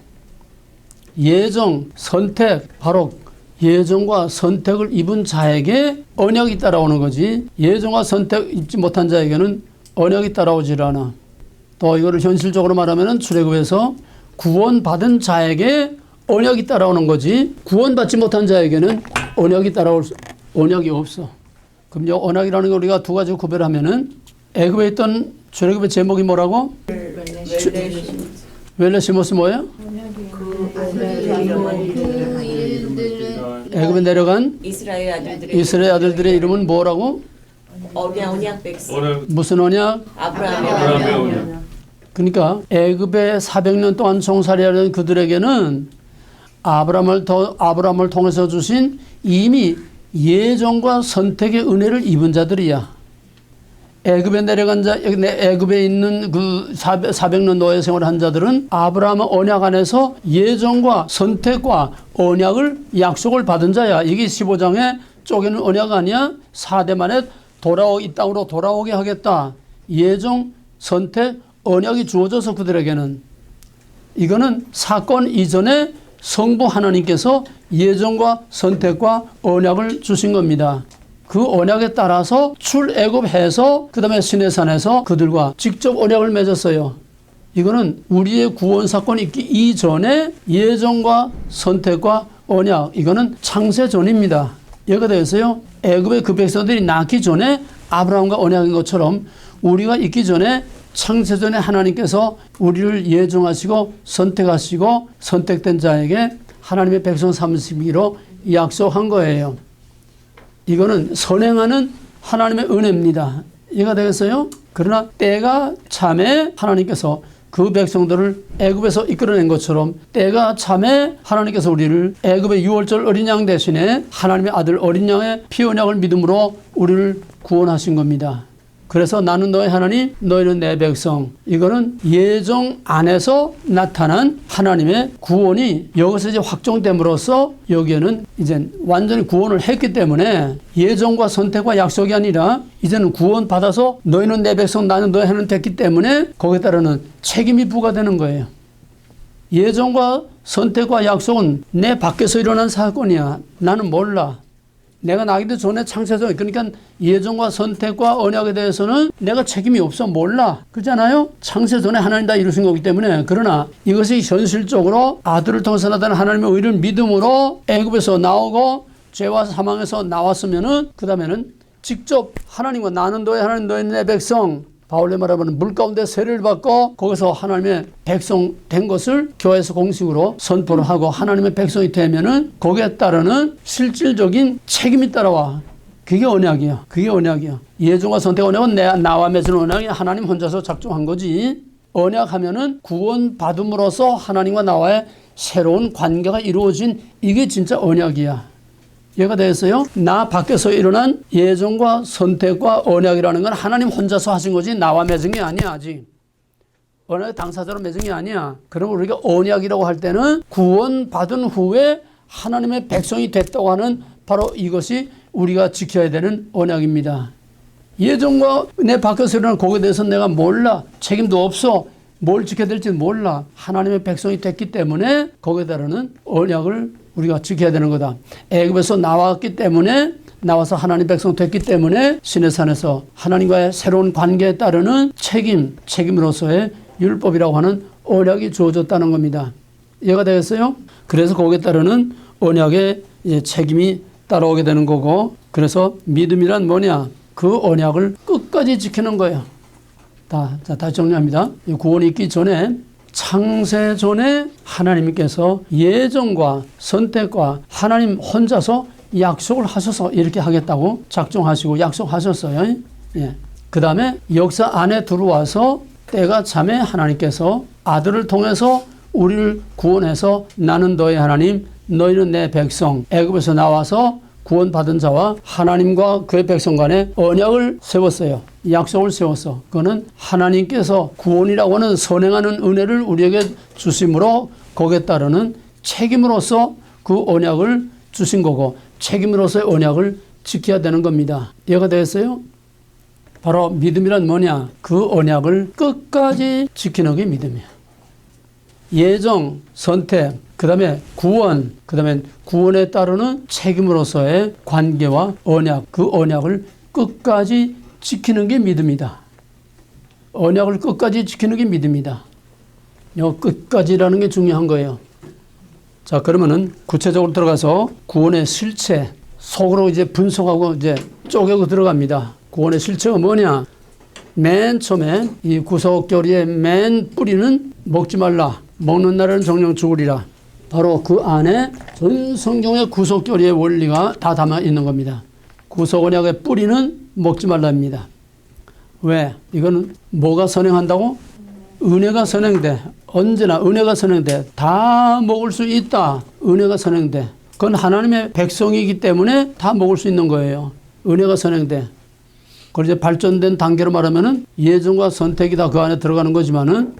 예정, 선택, 바로 예정과 선택을 입은 자에게 언약이 따라오는 거지 예정과 선택 입지 못한 자에게는 언약이 따라오질 않아. 또 이거를 현실적으로 말하면 출애굽에서 구원받은 자에게 언약이 따라오는 거지 구원받지 못한 자에게는 언약이 없어. 그럼 이 언약이라는 걸 우리가 두 가지 구별하면은 애굽에 있던 출애굽의 제목이 뭐라고? 웰레시모스 뭐예요? 애굽에 내려간 이스라엘 아들들의 이스라엘 아들들의 이름은 뭐라고? 언약 백성 무슨 언약? 아브라함의 언약. 그러니까 애굽에 400년 동안 종살이하는 그들에게는 아브라함을 통해서 주신 이미 예정과 선택의 은혜를 입은 자들이야. 애굽에 내려간 자, 애굽에 있는 그 400년 노예 생활한 자들은 아브라함의 언약 안에서 예정과 선택과 언약을 약속을 받은 자야. 이게 15장에 쪼개는 언약 아니야? 4대 만에 이 땅으로 돌아오게 하겠다. 예정, 선택, 언약이 주어져서 그들에게는 이거는 사건 이전에 성부 하나님께서 예정과 선택과 언약을 주신 겁니다. 그 언약에 따라서 출애굽해서 그 다음에 시내산에서 그들과 직접 언약을 맺었어요. 이거는 우리의 구원 사건이 있기 이전에 예정과 선택과 언약 이거는 창세 전입니다. 이해가 되겠어요? 애굽의 그 백성들이 낳기 전에 아브라함과 언약인 것처럼 우리가 있기 전에 창세전에 하나님께서 우리를 예정하시고 선택하시고 선택된 자에게 하나님의 백성 삼으시기로 약속한 거예요. 이거는 선행하는 하나님의 은혜입니다. 이해가 되겠어요? 그러나 때가 참에 하나님께서 그 백성들을 애굽에서 이끌어낸 것처럼 때가 참에 하나님께서 우리를 애굽의 6월절 어린 양 대신에 하나님의 아들 어린 양의 피 언약을 믿음으로 우리를 구원하신 겁니다. 그래서 나는 너의 하나님, 너희는 내 백성. 이거는 예정 안에서 나타난 하나님의 구원이 여기서 이제 확정됨으로써 여기에는 이제 완전히 구원을 했기 때문에 예정과 선택과 약속이 아니라 이제는 구원받아서 너희는 내 백성, 나는 너의 하나님 됐기 때문에 거기에 따르는 책임이 부과되는 거예요. 예정과 선택과 약속은 내 밖에서 일어난 사건이야. 나는 몰라. 내가 나기도 전에 창세전 그러니까 예정과 선택과 언약에 대해서는 내가 책임이 없어 몰라 그렇잖아요. 창세전에 하나님 다 이루신 거기 때문에 그러나 이것이 현실적으로 아들을 통해서 나타난 하나님의 의를 믿음으로 애굽에서 나오고 죄와 사망에서 나왔으면은 그 다음에는 직접 하나님과 나는 너의 하나님 너희는 내 백성 바울의 말하면 물 가운데 세례를 받고 거기서 하나님의 백성 된 것을 교회에서 공식으로 선포를 하고 하나님의 백성이 되면은 거기에 따르는 실질적인 책임이 따라와. 그게 언약이야. 그게 언약이야. 예정과 선택 언약은 나와 맺은 언약이 하나님 혼자서 작정한 거지. 언약하면은 구원받음으로써 하나님과 나와의 새로운 관계가 이루어진 이게 진짜 언약이야. 이해가 되겠어요? 나 밖에서 일어난 예정과 선택과 언약이라는 건 하나님 혼자서 하신 거지 나와 맺은 게 아니야 아직. 언약의 당사자로 맺은 게 아니야. 그럼 우리가 언약이라고 할 때는 구원받은 후에 하나님의 백성이 됐다고 하는 바로 이것이 우리가 지켜야 되는 언약입니다. 예정과 내 밖에서 일어나는 거기에 대해서 내가 몰라. 책임도 없어. 뭘 지켜야 될지 몰라. 하나님의 백성이 됐기 때문에 거기에 따르는 언약을 우리가 지켜야 되는 거다. 애굽에서 나왔기 때문에 나와서 하나님 백성 됐기 때문에 시내산에서 하나님과의 새로운 관계에 따르는 책임으로서의 율법이라고 하는 언약이 주어졌다는 겁니다. 이해가 되겠어요? 그래서 거기에 따르는 언약의 책임이 따라오게 되는 거고, 그래서 믿음이란 뭐냐? 그 언약을 끝까지 지키는 거예요. 다시 정리합니다. 구원이 있기 전에, 창세 전에 하나님께서 예정과 선택과 하나님 혼자서 약속을 하셔서 이렇게 하겠다고 작정하시고 약속하셨어요. 예. 그 다음에 역사 안에 들어와서 때가 참에 하나님께서 아들을 통해서 우리를 구원해서 나는 너의 하나님, 너희는 내 백성, 애굽에서 나와서 구원받은 자와 하나님과 그의 백성 간에 언약을 세웠어요. 약속을 세웠어. 그거는 하나님께서 구원이라고 하는 선행하는 은혜를 우리에게 주심으로 거기에 따르는 책임으로서 그 언약을 주신 거고, 책임으로서의 언약을 지켜야 되는 겁니다. 이해가 되겠어요? 바로 믿음이란 뭐냐? 그 언약을 끝까지 지키는 게 믿음이야. 예정, 선택, 그 다음에 구원, 그 다음에 구원에 따르는 책임으로서의 관계와 언약, 그 언약을 끝까지 지키는 게 믿음이다. 언약을 끝까지 지키는 게 믿음이다. 요 끝까지라는 게 중요한 거예요. 자, 그러면은 구체적으로 들어가서 구원의 실체, 속으로 이제 분석하고 이제 쪼개고 들어갑니다. 구원의 실체가 뭐냐? 맨 처음에 이 구속교리의 맨 뿌리는 먹지 말라. 먹는 날에는 정령 죽으리라. 바로 그 안에 전 성경의 구속교리의 원리가 다 담아 있는 겁니다. 구속언약의 뿌리는 먹지 말라입니다. 왜? 이거는 뭐가 선행한다고? 은혜가 선행돼. 언제나 은혜가 선행돼. 다 먹을 수 있다. 은혜가 선행돼. 그건 하나님의 백성이기 때문에 다 먹을 수 있는 거예요. 은혜가 선행돼. 그걸 이제 발전된 단계로 말하면은 예정과 선택이 다 그 안에 들어가는 거지만은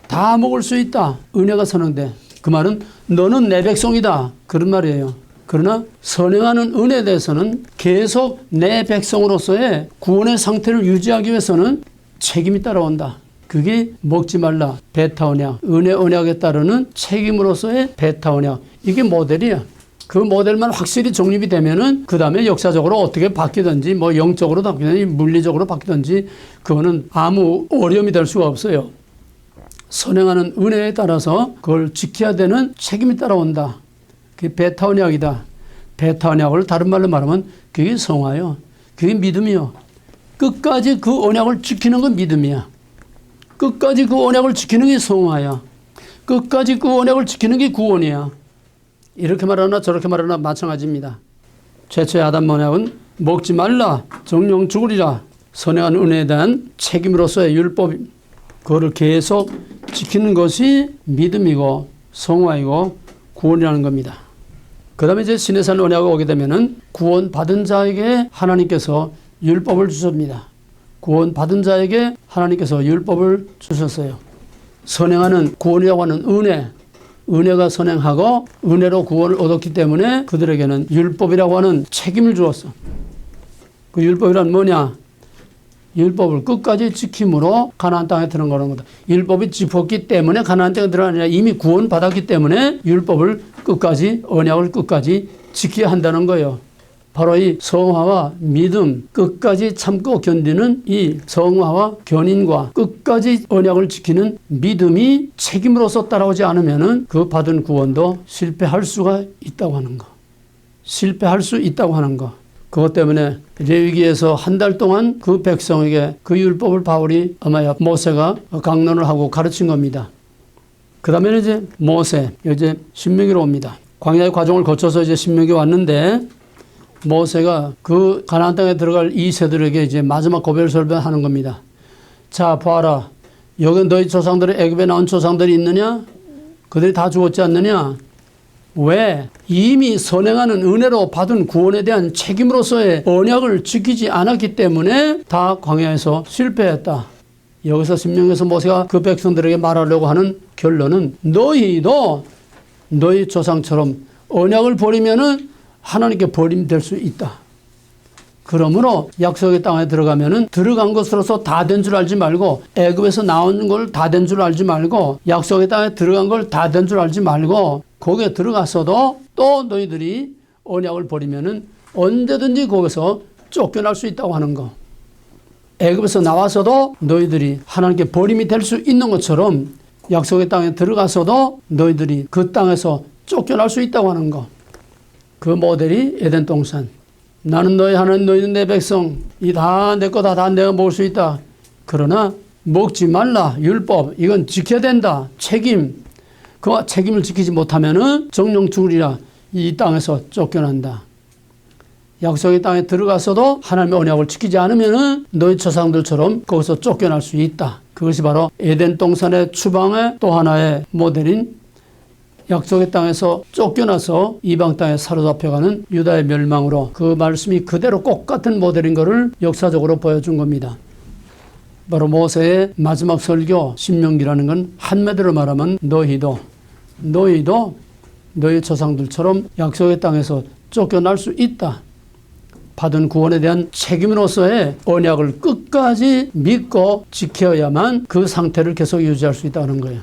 다 먹을 수 있다. 은혜가 선행돼. 그 말은 너는 내 백성이다. 그런 말이에요. 그러나 선행하는 은혜에 대해서는 계속 내 백성으로서의 구원의 상태를 유지하기 위해서는 책임이 따라온다. 그게 먹지 말라. 베타 언약. 은혜 언약에 따르는 책임으로서의 베타 언약. 이게 모델이야. 그 모델만 확실히 정립이 되면은 그 다음에 역사적으로 어떻게 바뀌든지 뭐 영적으로 바뀌든지 물리적으로 바뀌든지 그거는 아무 어려움이 될 수가 없어요. 선행하는 은혜에 따라서 그걸 지켜야 되는 책임이 따라온다. 그게 베타 언약이다. 베타 언약을 다른 말로 말하면 그게 성화요. 그게 믿음이요. 끝까지 그 언약을 지키는 건 믿음이야. 끝까지 그 언약을 지키는 게 성화야. 끝까지 그 언약을 지키는 게 구원이야. 이렇게 말하나 저렇게 말하나 마찬가지입니다. 최초의 아담 언약은 먹지 말라, 정령 죽으리라. 선행한 은혜에 대한 책임으로서의 율법, 그거를 계속 지키는 것이 믿음이고 성화이고 구원이라는 겁니다. 그 다음에 이제 시내산 언약에 오게 되면은 구원 받은 자에게 하나님께서 율법을 주십니다. 구원 받은 자에게 하나님께서 율법을 주셨어요. 선행하는 구원이라고 하는 은혜가 선행하고 은혜로 구원을 얻었기 때문에 그들에게는 율법이라고 하는 책임을 주었어. 그 율법이란 뭐냐? 율법을 끝까지 지킴으로 가나안 땅에 들어가는 거다. 율법이 짚었기 때문에 가나안 땅에 들어가느냐, 이미 구원 받았기 때문에 율법을 끝까지, 언약을 끝까지 지켜야 한다는 거예요. 바로 이 성화와 믿음, 끝까지 참고 견디는 이 성화와 견인과 끝까지 언약을 지키는 믿음이 책임으로서 따라오지 않으면은 그 받은 구원도 실패할 수가 있다고 하는 거. 실패할 수 있다고 하는 거. 그것 때문에 레위기에서 한 달 동안 그 백성에게 그 율법을 바울이 아마 모세가 강론을 하고 가르친 겁니다. 그 다음에는 이제 모세, 이제 신명기로 옵니다. 광야의 과정을 거쳐서 이제 신명기 왔는데 모세가 그 가나안 땅에 들어갈 이 세들에게 이제 마지막 고별 설명하는 겁니다. 자, 봐라. 여기 너희 조상들이 애굽에 나온 조상들이 있느냐? 그들이 다 죽었지 않느냐? 왜? 이미 선행하는 은혜로 받은 구원에 대한 책임으로서의 언약을 지키지 않았기 때문에 다 광야에서 실패했다. 여기서 신명기에서 모세가 그 백성들에게 말하려고 하는 결론은 너희도 너희 조상처럼 언약을 버리면은 하나님께 버림될 수 있다. 그러므로 약속의 땅에 들어가면은 들어간 것으로서 다 된 줄 알지 말고, 애굽에서 나온 걸 다 된 줄 알지 말고, 약속의 땅에 들어간 걸 다 된 줄 알지 말고, 거기에 들어갔어도 또 너희들이 언약을 버리면은 언제든지 거기서 쫓겨날 수 있다고 하는 거. 애굽에서 나와서도 너희들이 하나님께 버림이 될 수 있는 것처럼 약속의 땅에 들어가서도 너희들이 그 땅에서 쫓겨날 수 있다고 하는 거. 그 모델이 에덴 동산. 나는 너희 하나님, 너희는 내 백성. 이 다 내 거다. 다 내가 먹을 수 있다. 그러나 먹지 말라. 율법. 이건 지켜야 된다. 책임. 그 책임을 지키지 못하면은 정령 죽으리라. 이 땅에서 쫓겨난다. 약속의 땅에 들어가서도 하나님의 언약을 지키지 않으면은 너희 조상들처럼 거기서 쫓겨날 수 있다. 그것이 바로 에덴 동산의 추방의 또 하나의 모델인 약속의 땅에서 쫓겨나서 이방 땅에 사로잡혀가는 유다의 멸망으로 그 말씀이 그대로 똑같은 모델인 것을 역사적으로 보여준 겁니다. 바로 모세의 마지막 설교 신명기라는 건 한마디로 말하면 너희도 너희 조상들처럼 약속의 땅에서 쫓겨날 수 있다. 받은 구원에 대한 책임으로서의 언약을 끝까지 믿고 지켜야만 그 상태를 계속 유지할 수 있다는 거예요.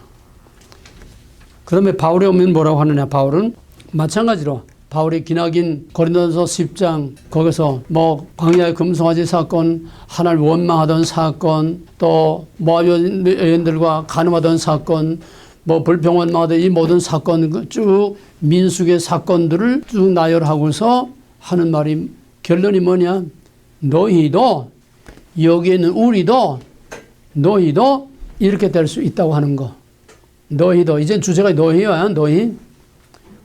그 다음에 바울이 오면 뭐라고 하느냐. 바울은 마찬가지로 바울이 기나긴 고린도전서 10장 거기서 뭐 광야의 금송아지 사건, 하나를 원망하던 사건, 또 모압 여인들과 간음하던 사건, 뭐 불평원망하던 이 모든 사건 쭉 민수기의 사건들을 쭉 나열하고서 하는 말이 결론이 뭐냐. 너희도 여기에 있는 우리도 너희도 이렇게 될 수 있다고 하는 거. 너희도 이제 주제가 너희야. 너희.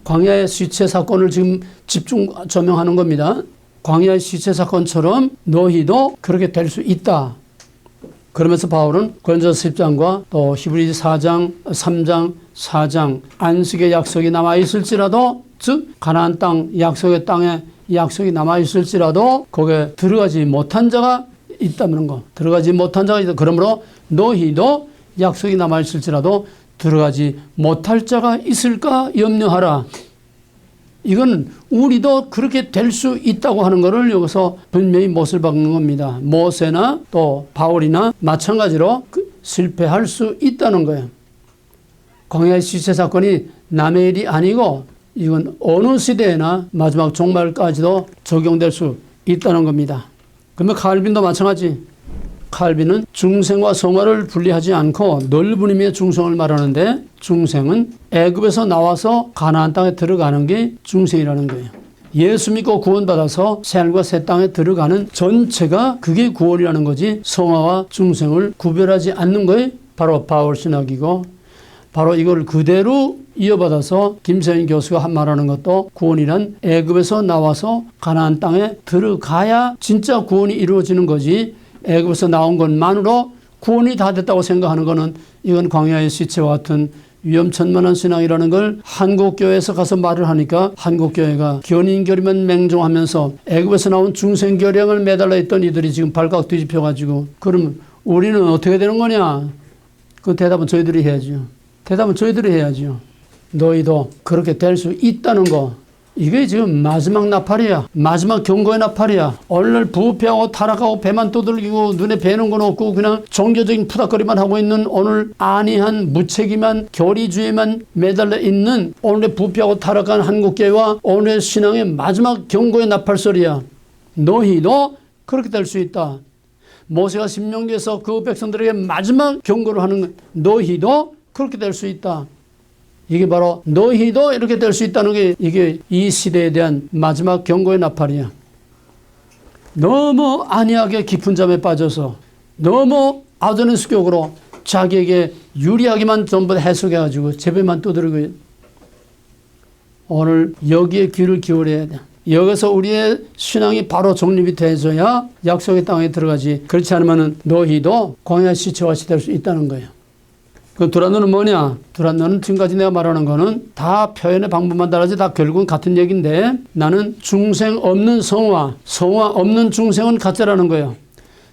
광야의 시체 사건을 지금 집중 조명하는 겁니다. 광야의 시체 사건처럼 너희도 그렇게 될 수 있다. 그러면서 바울은 고린도전서 10장과 또 히브리서 4장, 3장, 4장 안식의 약속이 남아있을지라도 즉 가나안 땅 약속의 땅에 약속이 남아있을지라도 거기에 들어가지 못한 자가 있다는 거. 들어가지 못한 자가 있다. 그러므로 너희도 약속이 남아있을지라도 들어가지 못할 자가 있을까 염려하라. 이건 우리도 그렇게 될 수 있다고 하는 것을 여기서 분명히 못을 박는 겁니다. 모세나 또 바울이나 마찬가지로 실패할 수 있다는 거예요. 광야의 시체 사건이 남의 일이 아니고 이건 어느 시대에나 마지막 종말까지도 적용될 수 있다는 겁니다. 그러면 칼빈도 마찬가지. 칼빈은 중생과 성화를 분리하지 않고 넓은 의미의 중생을 말하는데 중생은 애굽에서 나와서 가나안 땅에 들어가는 게 중생이라는 거예요. 예수 믿고 구원받아서 새하늘과 새 땅에 들어가는 전체가 그게 구원이라는 거지 성화와 중생을 구별하지 않는 거에 바로 바울 신학이고 바로 이걸 그대로 이어받아서 김세인 교수가 말하는 것도 구원이란 애굽에서 나와서 가나안 땅에 들어가야 진짜 구원이 이루어지는 거지 애굽에서 나온 것만으로 구원이 다 됐다고 생각하는 것은 이건 광야의 시체와 같은 위험천만한 신앙이라는 걸 한국교회에서 가서 말을 하니까 한국교회가 견인결의만 맹종하면서 애굽에서 나온 중생결량을 매달려 있던 이들이 지금 발각 뒤집혀가지고 그러면 우리는 어떻게 되는 거냐? 그 대답은 저희들이 해야죠. 너희도 그렇게 될 수 있다는 거. 이게 지금 마지막 나팔이야. 마지막 경고의 나팔이야. 오늘 부패하고 타락하고 배만 두들기고 눈에 뵈는 건 없고 그냥 종교적인 푸닥거리만 하고 있는 오늘 안이한 무책임한 교리주의만 매달려 있는 오늘의 부패하고 타락한 한국교회와 오늘의 신앙의 마지막 경고의 나팔소리야. 너희도 그렇게 될 수 있다. 모세가 신명기에서 그 백성들에게 마지막 경고를 하는 너희도 그렇게 될 수 있다. 이게 바로 너희도 이렇게 될 수 있다는 게 이게 이 시대에 대한 마지막 경고의 나팔이야. 너무 안이하게 깊은 잠에 빠져서 너무 아도는 습격으로 자기에게 유리하게만 전부 해석해가지고 제배만 두드리고 오늘 여기에 귀를 기울여야 돼. 여기서 우리의 신앙이 바로 정립이 돼서야 약속의 땅에 들어가지. 그렇지 않으면 너희도 광야 시체와 될 수 있다는 거예요. 그 두란노는 뭐냐? 두란노는 지금까지 내가 말하는 거는 다 표현의 방법만 다르지 다 결국은 같은 얘기인데 나는 중생 없는 성화 없는 중생은 가짜라는 거예요.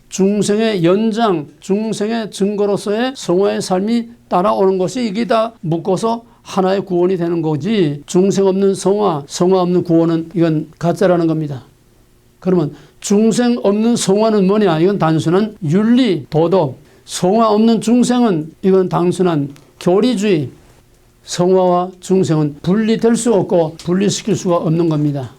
중생의 연장, 중생의 증거로서의 성화의 삶이 따라오는 것이 이게 다 묶어서 하나의 구원이 되는 거지 중생 없는 성화 없는 구원은 이건 가짜라는 겁니다. 그러면 중생 없는 성화는 뭐냐? 이건 단순한 윤리, 도덕. 성화 없는 중생은 이건 단순한 교리주의. 성화와 중생은 분리될 수 없고 분리시킬 수가 없는 겁니다.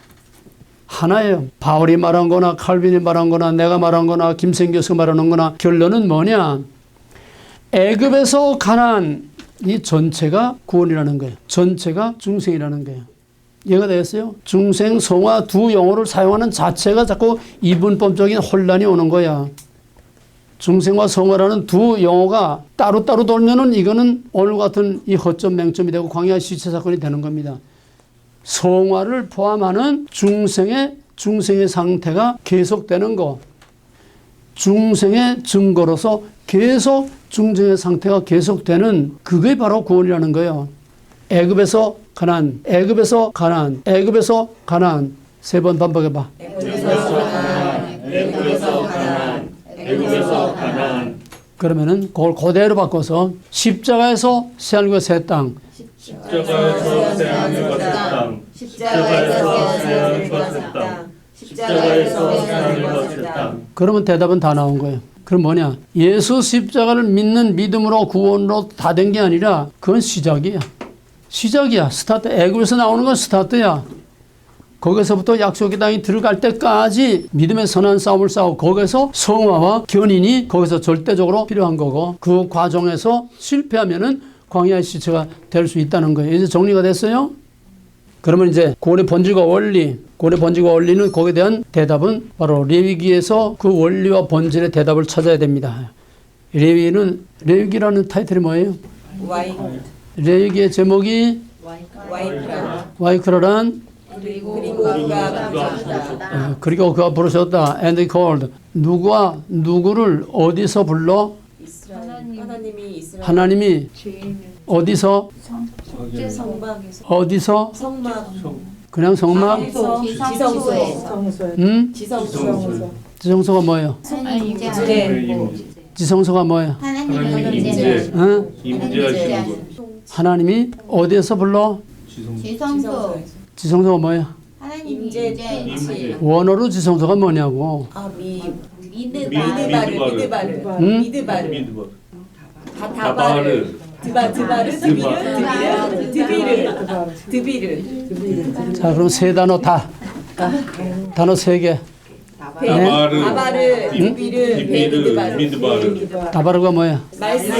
하나예요. 바울이 말한 거나 칼빈이 말한 거나 내가 말한 거나 김생 교수가 말하는 거나 결론은 뭐냐? 애굽에서 가나안 이 전체가 구원이라는 거예요. 전체가 중생이라는 거예요. 이해가 되겠어요? 중생, 성화 두 용어를 사용하는 자체가 자꾸 이분법적인 혼란이 오는 거야. 중생과 성화라는 두 용어가 따로따로 돌면은 이거는 오늘 같은 이 허점 맹점이 되고 광야 시체 사건이 되는 겁니다. 성화를 포함하는 중생의 상태가 계속되는 거. 중생의 증거로서 계속 중생의 상태가 계속되는 그게 바로 구원이라는 거예요. 애굽에서 가나안, 애굽에서 가나안, 애굽에서 가나안. 세 번 반복해봐. 애굽에서 가나안, 애굽에서 가나안. 그러면은 그걸 그대로 바꿔서 십자가에서 새하늘과 새 땅. 십자가에서 새하늘과 새 땅. 십자가에서 새하늘과 새 땅. 십자가에서 새하늘과 새 땅. 그러면 대답은 다 나온 거예요. 그럼 뭐냐? 예수 십자가를 믿는 믿음으로 구원으로 다 된 게 아니라 그건 시작이야. 시작이야. 스타트. 애굽에서 나오는 건 스타트야. 거기서부터 약속의 땅에 들어갈 때까지 믿음의 선한 싸움을 싸우고 거기서 성화와 견인이 거기서 절대적으로 필요한 거고 그 과정에서 실패하면은 광야의 시체가 될 수 있다는 거예요. 이제 정리가 됐어요? 그러면 이제 구원의 본질과 원리, 구원의 본질과 원리는 거기에 대한 대답은 바로 레위기에서 그 원리와 본질의 대답을 찾아야 됩니다. 레위기라는 타이틀이 뭐예요? 레위기의 제목이 와이크라란 그리고 그가 부르셨다. And he called. 누구를 어디서 불러? 하나님이 어디서? 어디서? 그냥 성막? 지성소가 뭐예요? 지성소가 뭐예요? 하나님 임재하시는 것. 하나님이 어디에서 불러? 지성소가 뭐예요? 하나님 임재. 원어로 지성소가 뭐냐고. 미드바르. 다바르. 드비르. 자, 그럼 세 단어 다. 단어 세 개. 다바르. 드비르, 미드바르. 다바르가 뭐야? 말씀,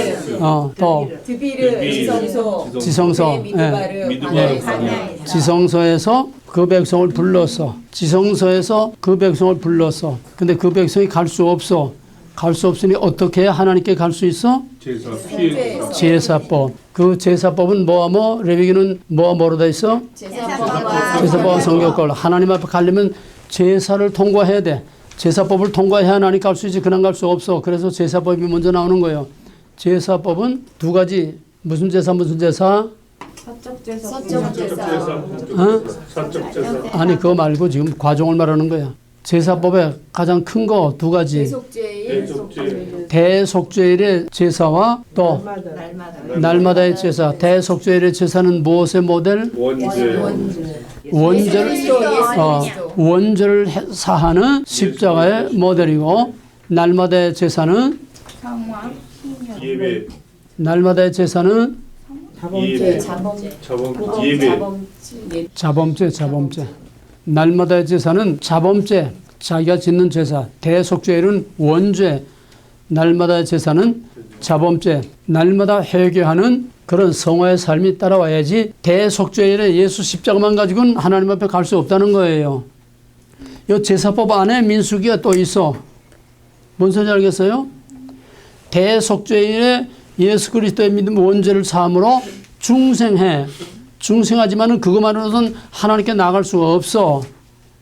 또 드비르, 지성소. 미드바르. 지성소에서 그 백성을 불렀어. 지성소에서 그 백성을 불렀어. 근데 그 백성이 갈 수 없어. 갈 수 없으니 어떻게 해야 하나님께 갈 수 있어? 제사 피해. 제사법. 그 제사법은 뭐와 뭐? 레위기는 뭐와 뭐로 돼 있어? 제사법과 성경권. 하나님 앞에 가려면 제사를 통과해야 돼. 제사법을 통과해야 하나님 갈 수 있지. 그냥 갈 수 없어. 그래서 제사법이 먼저 나오는 거예요. 제사법은 두 가지. 무슨 제사? 사적 제사. 사적 제사. 아니 그거 말고 지금 과정을 말하는 거야. 제사법의 가장 큰 거 두 가지. 대속죄일의 제사와 또 날마다의 제사. 대속죄일의 제사는 무엇의 모델? 원죄를 사하는 십자가의 모델이고 날마다의 제사는 예배. 날마다의 제사는 자범죄. 날마다의 제사는 자범죄, 자기가 짓는 제사. 대속죄일은 원죄. 날마다의 제사는 자범죄. 날마다 회개하는 그런 성화의 삶이 따라와야지 대속죄일에 예수 십자가만 가지고는 하나님 앞에 갈 수 없다는 거예요. 이 제사법 안에 민수기가 또 있어. 뭔 소리인지 알겠어요? 대속죄일에 예수 그리스도의 믿음 원죄를 사함으로 중생해. 중생하지만은 그것만으로는 하나님께 나갈 수가 없어.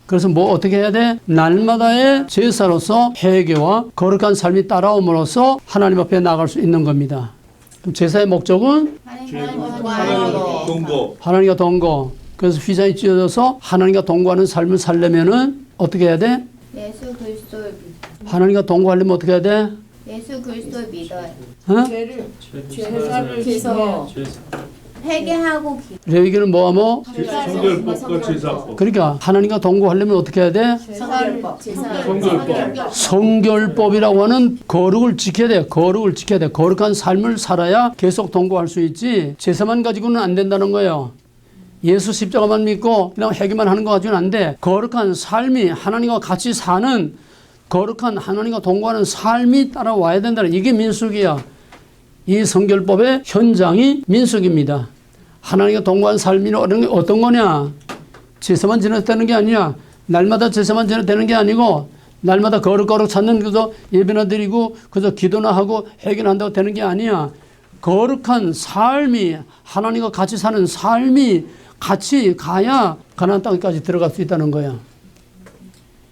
그래서 뭐 어떻게 해야 돼? 날마다의 제사로서 회개와 거룩한 삶이 따라옴으로써 하나님 앞에 나갈 수 있는 겁니다. 그럼 제사의 목적은 하나님과 동거. 그래서 휘장이 찢어져서 하나님과 동거하는 삶을 살려면은 어떻게 해야 돼? 예수 그리스도를 하나님과 동거하려면 어떻게 해야 돼? 예수 그리스도를 믿어요. 어? 제사를 지켜 회개하고 레위기는 뭐하모? 성결법과 제사법. 그러니까 하나님과 동거하려면 어떻게 해야 돼? 성결법, 성결법. 성결법이라고 하는 거룩을 지켜야 돼. 거룩을 지켜야 돼. 거룩한 삶을 살아야 계속 동거할 수 있지. 제사만 가지고는 안 된다는 거예요. 예수 십자가만 믿고 그냥 회개만 하는 거 가지고는 안 돼. 거룩한 삶이 하나님과 같이 사는 거룩한 하나님과 동거하는 삶이 따라와야 된다는 이게 민수기야. 이 성결법의 현장이 민수기입니다. 하나님과 동거한 삶이 어떤 거냐? 제사만 지내도 되는 게 아니야. 날마다 제사만 지내도 되는 게 아니고 날마다 거룩거룩 찾는 그저 예배나 드리고 그저 기도나 하고 회개나 한다고 되는 게 아니야. 거룩한 삶이 하나님과 같이 사는 삶이 같이 가야 가나안 땅까지 들어갈 수 있다는 거야.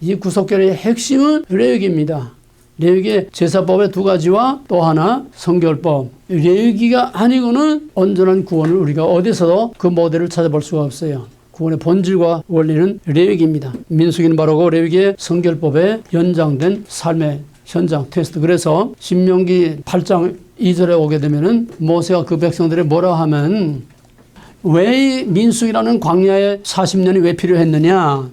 이 구속결의 핵심은 레위기입니다. 레위기의 제사법의 두 가지와 또 하나 성결법. 레위기가 아니고는 온전한 구원을 우리가 어디서도 그 모델을 찾아볼 수가 없어요. 구원의 본질과 원리는 레위기입니다. 민수기는 바로 그 레위기의 성결법에 연장된 삶의 현장 테스트. 그래서 신명기 8장 2절에 오게 되면은 모세가 그 백성들이 뭐라 하면 왜 민수기라는 광야의 40년이 왜 필요했느냐?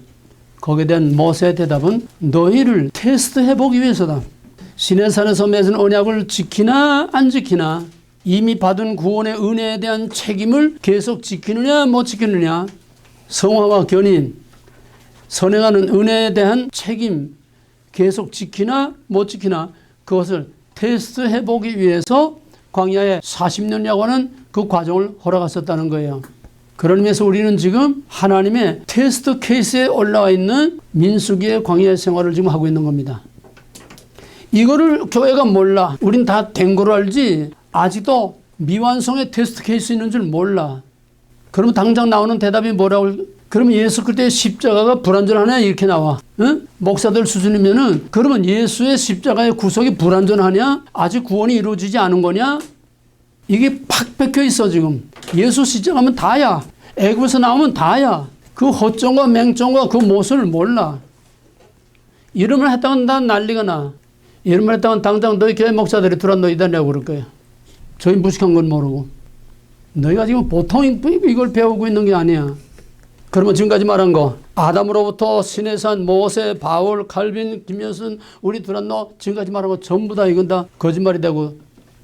거기에 대한 모세의 대답은 너희를 테스트해보기 위해서다. 시내산에서 맺은 언약을 지키나 안 지키나 이미 받은 구원의 은혜에 대한 책임을 계속 지키느냐 못 지키느냐 성화와 견인 선행하는 은혜에 대한 책임 계속 지키나 못 지키나 그것을 테스트해보기 위해서 광야의 40년이라고 하는 그 과정을 허락하셨다는 거예요. 그런 의미에서 우리는 지금 하나님의 테스트 케이스에 올라와 있는 민수기의 광야의 생활을 지금 하고 있는 겁니다. 이거를 교회가 몰라. 우린 다 된 거로 알지 아직도 미완성의 테스트 케이스 있는 줄 몰라. 그러면 당장 나오는 대답이 뭐라고? 그러면 예수 그리스도의 십자가가 불완전하냐 이렇게 나와. 응? 목사들 수준이면은 그러면 예수의 십자가의 구속이 불완전하냐? 아직 구원이 이루어지지 않은 거냐? 이게 팍 박혀 있어 지금. 예수 십자가면 다야. 애굽에서 나오면 다야. 그 허점과 맹점과 그 모습을 몰라. 이름을 했다간 다 난리가 나. 이름을 했다간 당장 너희 교회 목사들이 들어와 너희 다냐고 그럴 거야. 저희 무식한 건 모르고. 너희가 지금 보통 이걸 배우고 있는 게 아니야. 그러면 지금까지 말한 거 아담으로부터 신해산 모세 바울 칼빈 김현순 우리 두란노 지금까지 말한 거 전부 다 이건 다 거짓말이 되고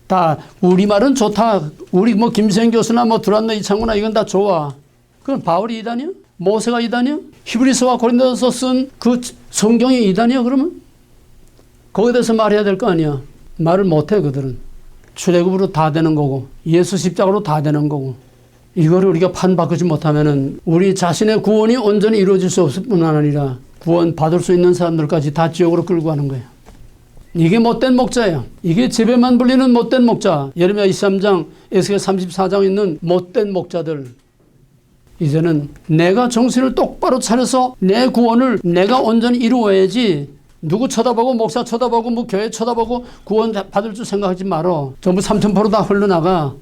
다 우리말은 좋다. 우리 뭐 김생 교수나 뭐 두란노 이창구나 이건 다 좋아. 그건 바울이 이단이야? 모세가 이단이야? 히브리서와 고린도서 쓴 그 성경이 이단이야 그러면? 거기에 대해서 말해야 될 거 아니야. 말을 못해 그들은. 출애굽으로 다 되는 거고 예수 십자가로 다 되는 거고 이거를 우리가 판바꾸지 못하면은 우리 자신의 구원이 온전히 이루어질 수 없을 뿐만 아니라 구원 받을 수 있는 사람들까지 다 지옥으로 끌고 가는 거예요. 이게 못된 목자예요. 이게 제배만 불리는 못된 목자. 예레미야 23장, 에스겔 34장에 있는 못된 목자들. 이제는 내가 정신을 똑바로 차려서 내 구원을 내가 온전히 이루어야지 누구 쳐다보고 목사 쳐다보고 뭐 교회 쳐다보고 구원 받을 줄 생각하지 말어. 전부 삼천포로 다 흘러나가.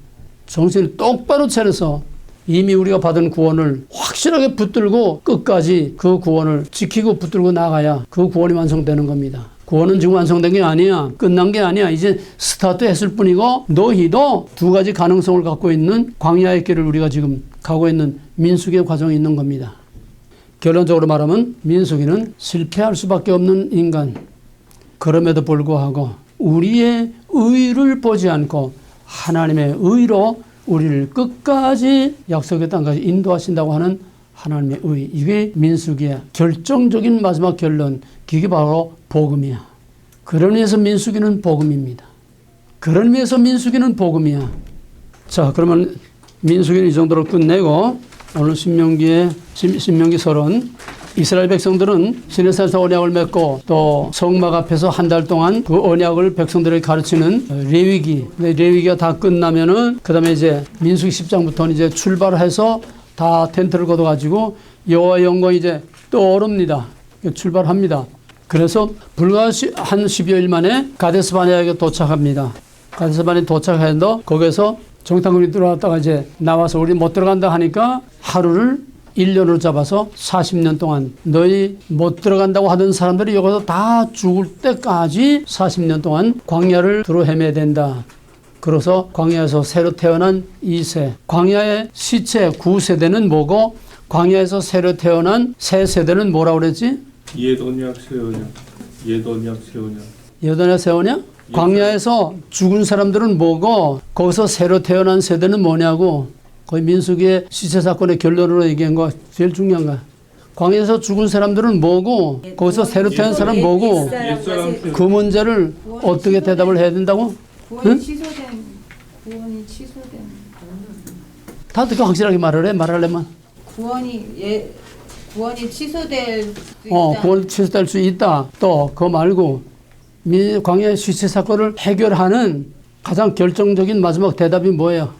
정신을 똑바로 차려서 이미 우리가 받은 구원을 확실하게 붙들고 끝까지 그 구원을 지키고 붙들고 나가야 그 구원이 완성되는 겁니다. 구원은 지금 완성된 게 아니야. 끝난 게 아니야. 이제 스타트 했을 뿐이고 너희도 두 가지 가능성을 갖고 있는 광야의 길을 우리가 지금 가고 있는 민수기의 과정이 있는 겁니다. 결론적으로 말하면 민수기는 실패할 수밖에 없는 인간. 그럼에도 불구하고 우리의 의를 보지 않고 하나님의 의로 우리를 끝까지 약속의 땅까지 인도하신다고 하는 하나님의 의. 이게 민수기의 결정적인 마지막 결론. 이게 바로 복음이야. 그런 의미에서 민수기는 복음입니다. 그런 의미에서 민수기는 복음이야. 자, 그러면 민수기는 이 정도로 끝내고 오늘 신명기 서론. 이스라엘 백성들은 시내산에서 언약을 맺고 또 성막 앞에서 한 달 동안 그 언약을 백성들에게 가르치는 레위기. 레위기가 다 끝나면은 그 다음에 이제 민수기 10장부터는 이제 출발해서 다 텐트를 걷어가지고 여호와의 영광이 이제 떠오릅니다. 출발합니다. 그래서 불과 한 10여일 만에 가데스 바네아에 도착합니다. 가데스 바네아에 도착해서 거기서 정탐꾼이 들어왔다가 이제 나와서 우리 못 들어간다 하니까 하루를 1년으로 잡아서 40년 동안 너희 못 들어간다고 하던 사람들이 여기서 다 죽을 때까지 40년 동안 광야를 두루 헤매야 된다. 그래서 광야에서 새로 태어난 2세, 광야의 시체 9세대는 뭐고 광야에서 새로 태어난 새 세대는 뭐라고 그랬지? 예돈약 세오냐. 예돈약 세오냐. 여전히 세우냐? 광야에서 죽은 사람들은 뭐고 거기서 새로 태어난 세대는 뭐냐고. 거의 민수기의 시체 사건의 결론으로 얘기한 거 제일 중요한 거야. 광야에서 죽은 사람들은 뭐고 거기서 새로 태어난 사람은 뭐고 옛사람 그 문제를 어떻게 대답을 해야 된다고? 구원이 취소된 다 어떻게 확실하게 말을 해? 말하려면 구원이 취소될 수 구원 취소될 수 있다. 또 그거 말고 광야의 시체 사건을 해결하는 가장 결정적인 마지막 대답이 뭐예요?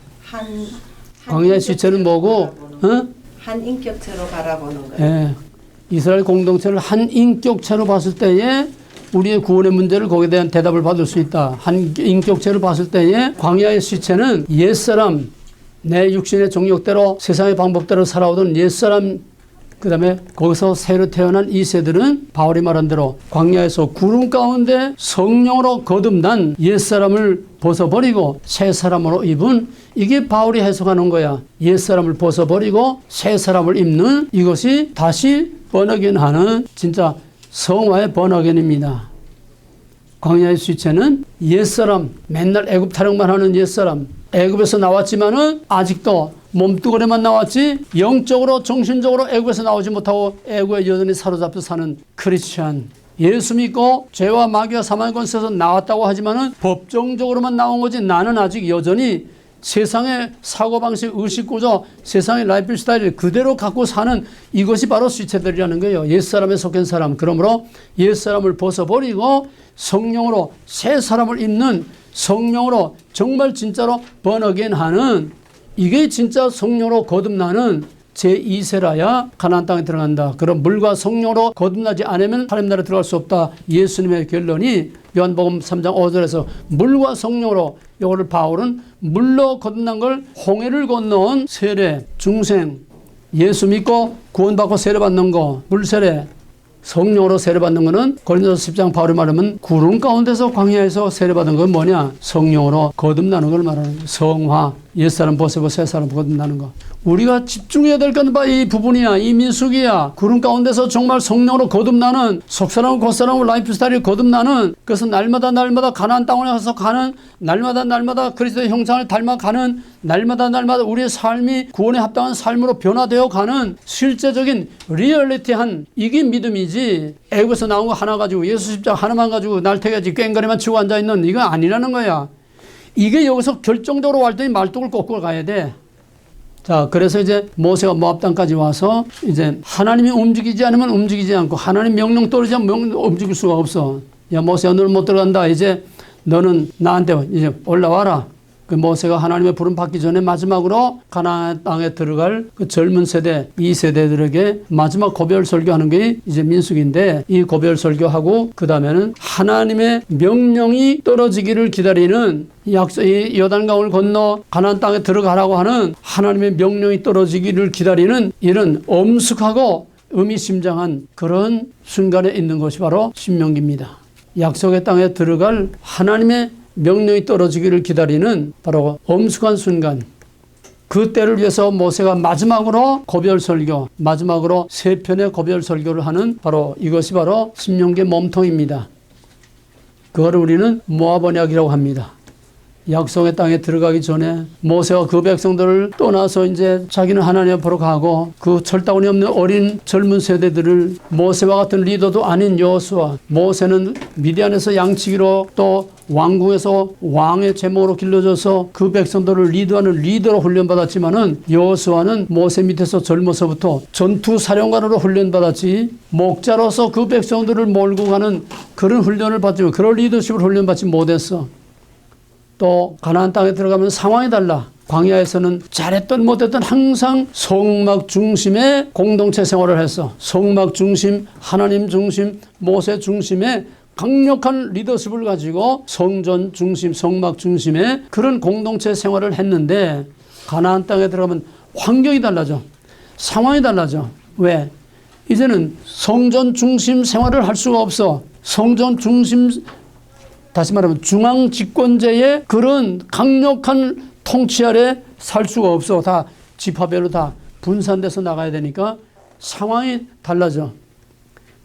광야의 시체는 뭐고? 한 인격체로 바라보는 거예요. 예, 이스라엘 공동체를 한 인격체로 봤을 때에 우리의 구원의 문제를 거기에 대한 대답을 받을 수 있다. 한 인격체로 봤을 때에 광야의 시체는 옛사람, 내 육신의 정욕대로 세상의 방법대로 살아오던 옛사람, 그 다음에 거기서 새로 태어난 2세들은 바울이 말한 대로 광야에서 구름 가운데 성령으로 거듭난 옛사람을 벗어버리고 새 사람으로 입은, 이게 바울이 해석하는 거야. 옛사람을 벗어버리고 새 사람을 입는, 이것이 다시 번어겐하는 진짜 성화의 번어겐입니다. 광야의 시체는 옛사람, 맨날 애굽 타령만 하는 옛사람, 애굽에서 나왔지만은 아직도 몸뚱아리만 나왔지 영적으로 정신적으로 애굽에서 나오지 못하고 애굽에 여전히 사로잡혀 사는 크리스찬, 예수 믿고 죄와 마귀와 사망의 권세에서 나왔다고 하지만은 법정적으로만 나온 거지 나는 아직 여전히 세상의 사고방식, 의식구조, 세상의 라이프 스타일을 그대로 갖고 사는, 이것이 바로 시체들이라는 거예요. 옛사람에 속한 사람. 그러므로 옛사람을 벗어버리고 성령으로 새 사람을 입는, 성령으로 정말 진짜로 번어겐하는, 이게 진짜 성령으로 거듭나는 제2세라야 가나안 땅에 들어간다. 그럼 물과 성령으로 거듭나지 않으면 하나님 나라에 들어갈 수 없다. 예수님의 결론이 요한복음 3장 5절에서 물과 성령으로, 이거를 바울은 물로 거듭난 걸 홍해를 건너온 세례, 중생, 예수 믿고 구원받고 세례받는 거, 물세례, 성령으로 세례받는 거는 고린도서 10장 바울이 말하면 구름 가운데서 광야에서 세례받은 건 뭐냐? 성령으로 거듭나는 걸 말하는 거예요. 성화, 옛사람 벗고 새사람 거듭나는 거. 우리가 집중해야 될 건 봐, 이 부분이야. 이 민수기야. 구름 가운데서 정말 성령으로 거듭나는, 속사람과 겉사람과 라이프 스타일이 거듭나는, 그래서 날마다 가나안 땅에 가서 가는, 날마다 그리스도의 형상을 닮아가는, 날마다 우리의 삶이 구원에 합당한 삶으로 변화되어 가는 실제적인 리얼리티한, 이게 믿음이지. 애국에서 나온 거 하나 가지고 예수 십자가 하나만 가지고 날태가지 꽹과리만 치고 앉아있는 이거 아니라는 거야. 이게 여기서 결정적으로 왔더니 말뚝을 꺾고 가야 돼. 자, 그래서 이제 모세가 모압 땅까지 와서 이제 하나님이 움직이지 않으면 움직이지 않고, 하나님 명령 떨어지지 않으면 움직일 수가 없어. 야, 모세야, 너는 못 들어간다. 이제 너는 나한테 이제 올라와라. 그 모세가 하나님의 부름 받기 전에 마지막으로 가나안 땅에 들어갈 그 젊은 세대, 2세대들에게 마지막 고별 설교하는 게 이제 민수기인데, 이 고별 설교하고 그 다음에는 하나님의 명령이 떨어지기를 기다리는, 이 요단강을 건너 가나안 땅에 들어가라고 하는 하나님의 명령이 떨어지기를 기다리는 이런 엄숙하고 의미심장한 그런 순간에 있는 것이 바로 신명기입니다. 약속의 땅에 들어갈 하나님의 명령이 떨어지기를 기다리는 바로 엄숙한 순간, 그 때를 위해서 모세가 마지막으로 고별 설교, 마지막으로 세 편의 고별 설교를 하는 바로 이것이 바로 신명기의 몸통입니다. 그걸 우리는 모압 언약이라고 합니다. 약속의 땅에 들어가기 전에 모세와 그 백성들을 떠나서 이제 자기는 하나님 앞으로 가고, 그 철다운이 없는 어린 젊은 세대들을, 모세와 같은 리더도 아닌 여호수아, 모세는 미디안에서 양치기로 또 왕궁에서 왕의 제목으로 길러져서 그 백성들을 리드하는 리더로 훈련받았지만은, 여호수아는 모세 밑에서 젊어서부터 전투 사령관으로 훈련받았지, 목자로서 그 백성들을 몰고 가는 그런 훈련을 받지만, 그런 리더십을 훈련받지 못했어. 또 가나안 땅에 들어가면 상황이 달라. 광야에서는 잘했던 못했던 항상 성막 중심의 공동체 생활을 했어. 성막 중심, 하나님 중심, 모세 중심의 강력한 리더십을 가지고 성전 중심, 성막 중심의 그런 공동체 생활을 했는데, 가나안 땅에 들어가면 환경이 달라져. 상황이 달라져. 왜? 이제는 성전 중심 생활을 할 수가 없어. 성전 중심 다시 말하면 중앙 집권제의 그런 강력한 통치 아래 살 수가 없어. 다 지파별로 다 분산돼서 나가야 되니까 상황이 달라져.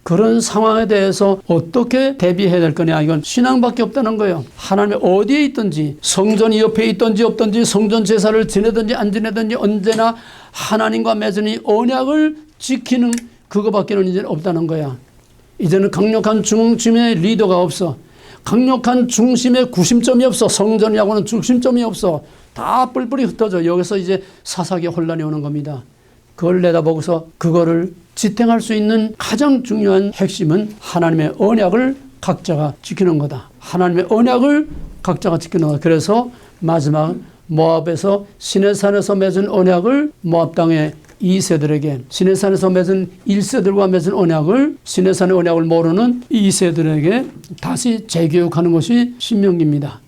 그런 상황에 대해서 어떻게 대비해야 될 거냐. 이건 신앙밖에 없다는 거예요. 하나님이 어디에 있든지, 성전이 옆에 있든지 없든지, 성전 제사를 지내든지 안 지내든지 언제나 하나님과 맺은 언약을 지키는 그거밖에는 이제 없다는 거야. 이제는 강력한 중심의 리더가 없어. 강력한 중심의 구심점이 없어. 성전이하고는 중심점이 없어. 다 뿔뿔이 흩어져. 여기서 이제 사사기 혼란이 오는 겁니다. 그걸 내다보고서 그거를 지탱할 수 있는 가장 중요한 핵심은 하나님의 언약을 각자가 지키는 거다. 하나님의 언약을 각자가 지키는 거다. 그래서 마지막 모압에서 시내산에서 맺은 언약을 모압 땅의 2세들에게, 시내산에서 맺은 1세들과 맺은 언약을, 시내산의 언약을 모르는 2세들에게 다시 재교육하는 것이 신명기입니다.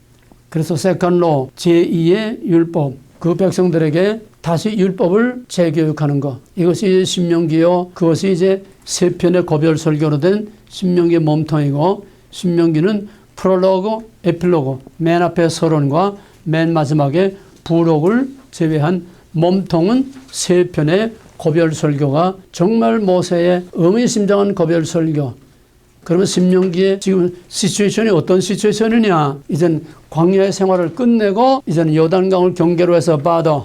그래서 세컨로 제2의 율법, 그 백성들에게 다시 율법을 재교육하는 것, 이것이 신명기요. 그것이 이제 세 편의 고별 설교로 된 신명기의 몸통이고, 신명기는 프롤로그, 에필로그, 맨 앞에 서론과 맨 마지막에 부록을 제외한 몸통은 세 편의 고별 설교가 정말 모세의 의미심장한 고별 설교. 그러면 신명기의 지금 시츄에이션이 어떤 시츄에이션이냐? 이젠 광야의 생활을 끝내고 이제는 요단강을 경계로 해서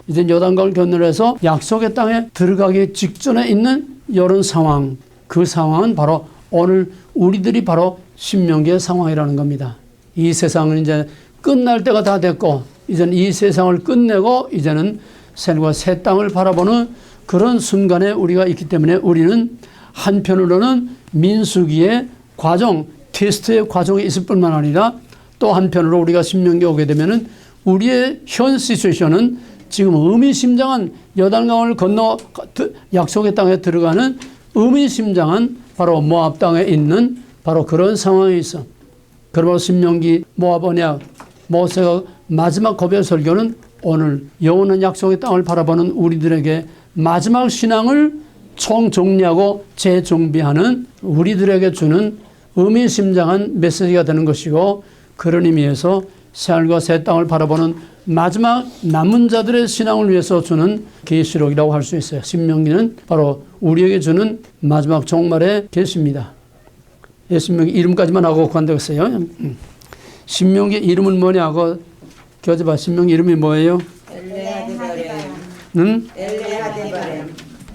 이제 요단강을 경계로 해서 약속의 땅에 들어가기 직전에 있는 이런 상황. 그 상황은 바로 오늘 우리들이 바로 신명기의 상황이라는 겁니다. 이 세상은 이제 끝날 때가 다 됐고, 이제는 이 세상을 끝내고 이제는 새과 새 땅을 바라보는 그런 순간에 우리가 있기 때문에 우리는 한편으로는 민수기의 과정, 테스트의 과정이 있을 뿐만 아니라 또 한편으로 우리가 신명기에 오게 되면은 우리의 현 시츄에이션은 지금 의미심장한 요단강을 건너 약속의 땅에 들어가는 의미심장한 바로 모압 땅에 있는 바로 그런 상황이 있어. 그러므로 신명기 모압 언약 모세가 마지막 고별 설교는 오늘 영원한 약속의 땅을 바라보는 우리들에게 마지막 신앙을 총정리하고 재정비하는 우리들에게 주는 의미심장한 메시지가 되는 것이고, 그런 의미에서 새하늘과 새 땅을 바라보는 마지막 남은 자들의 신앙을 위해서 주는 계시록이라고 할 수 있어요. 신명기는 바로 우리에게 주는 마지막 종말의 계시입니다. 신명기 이름까지만 하고 관되겠어요. 신명기 이름은 뭐냐고 교재봐. 신명기 이름이 뭐예요?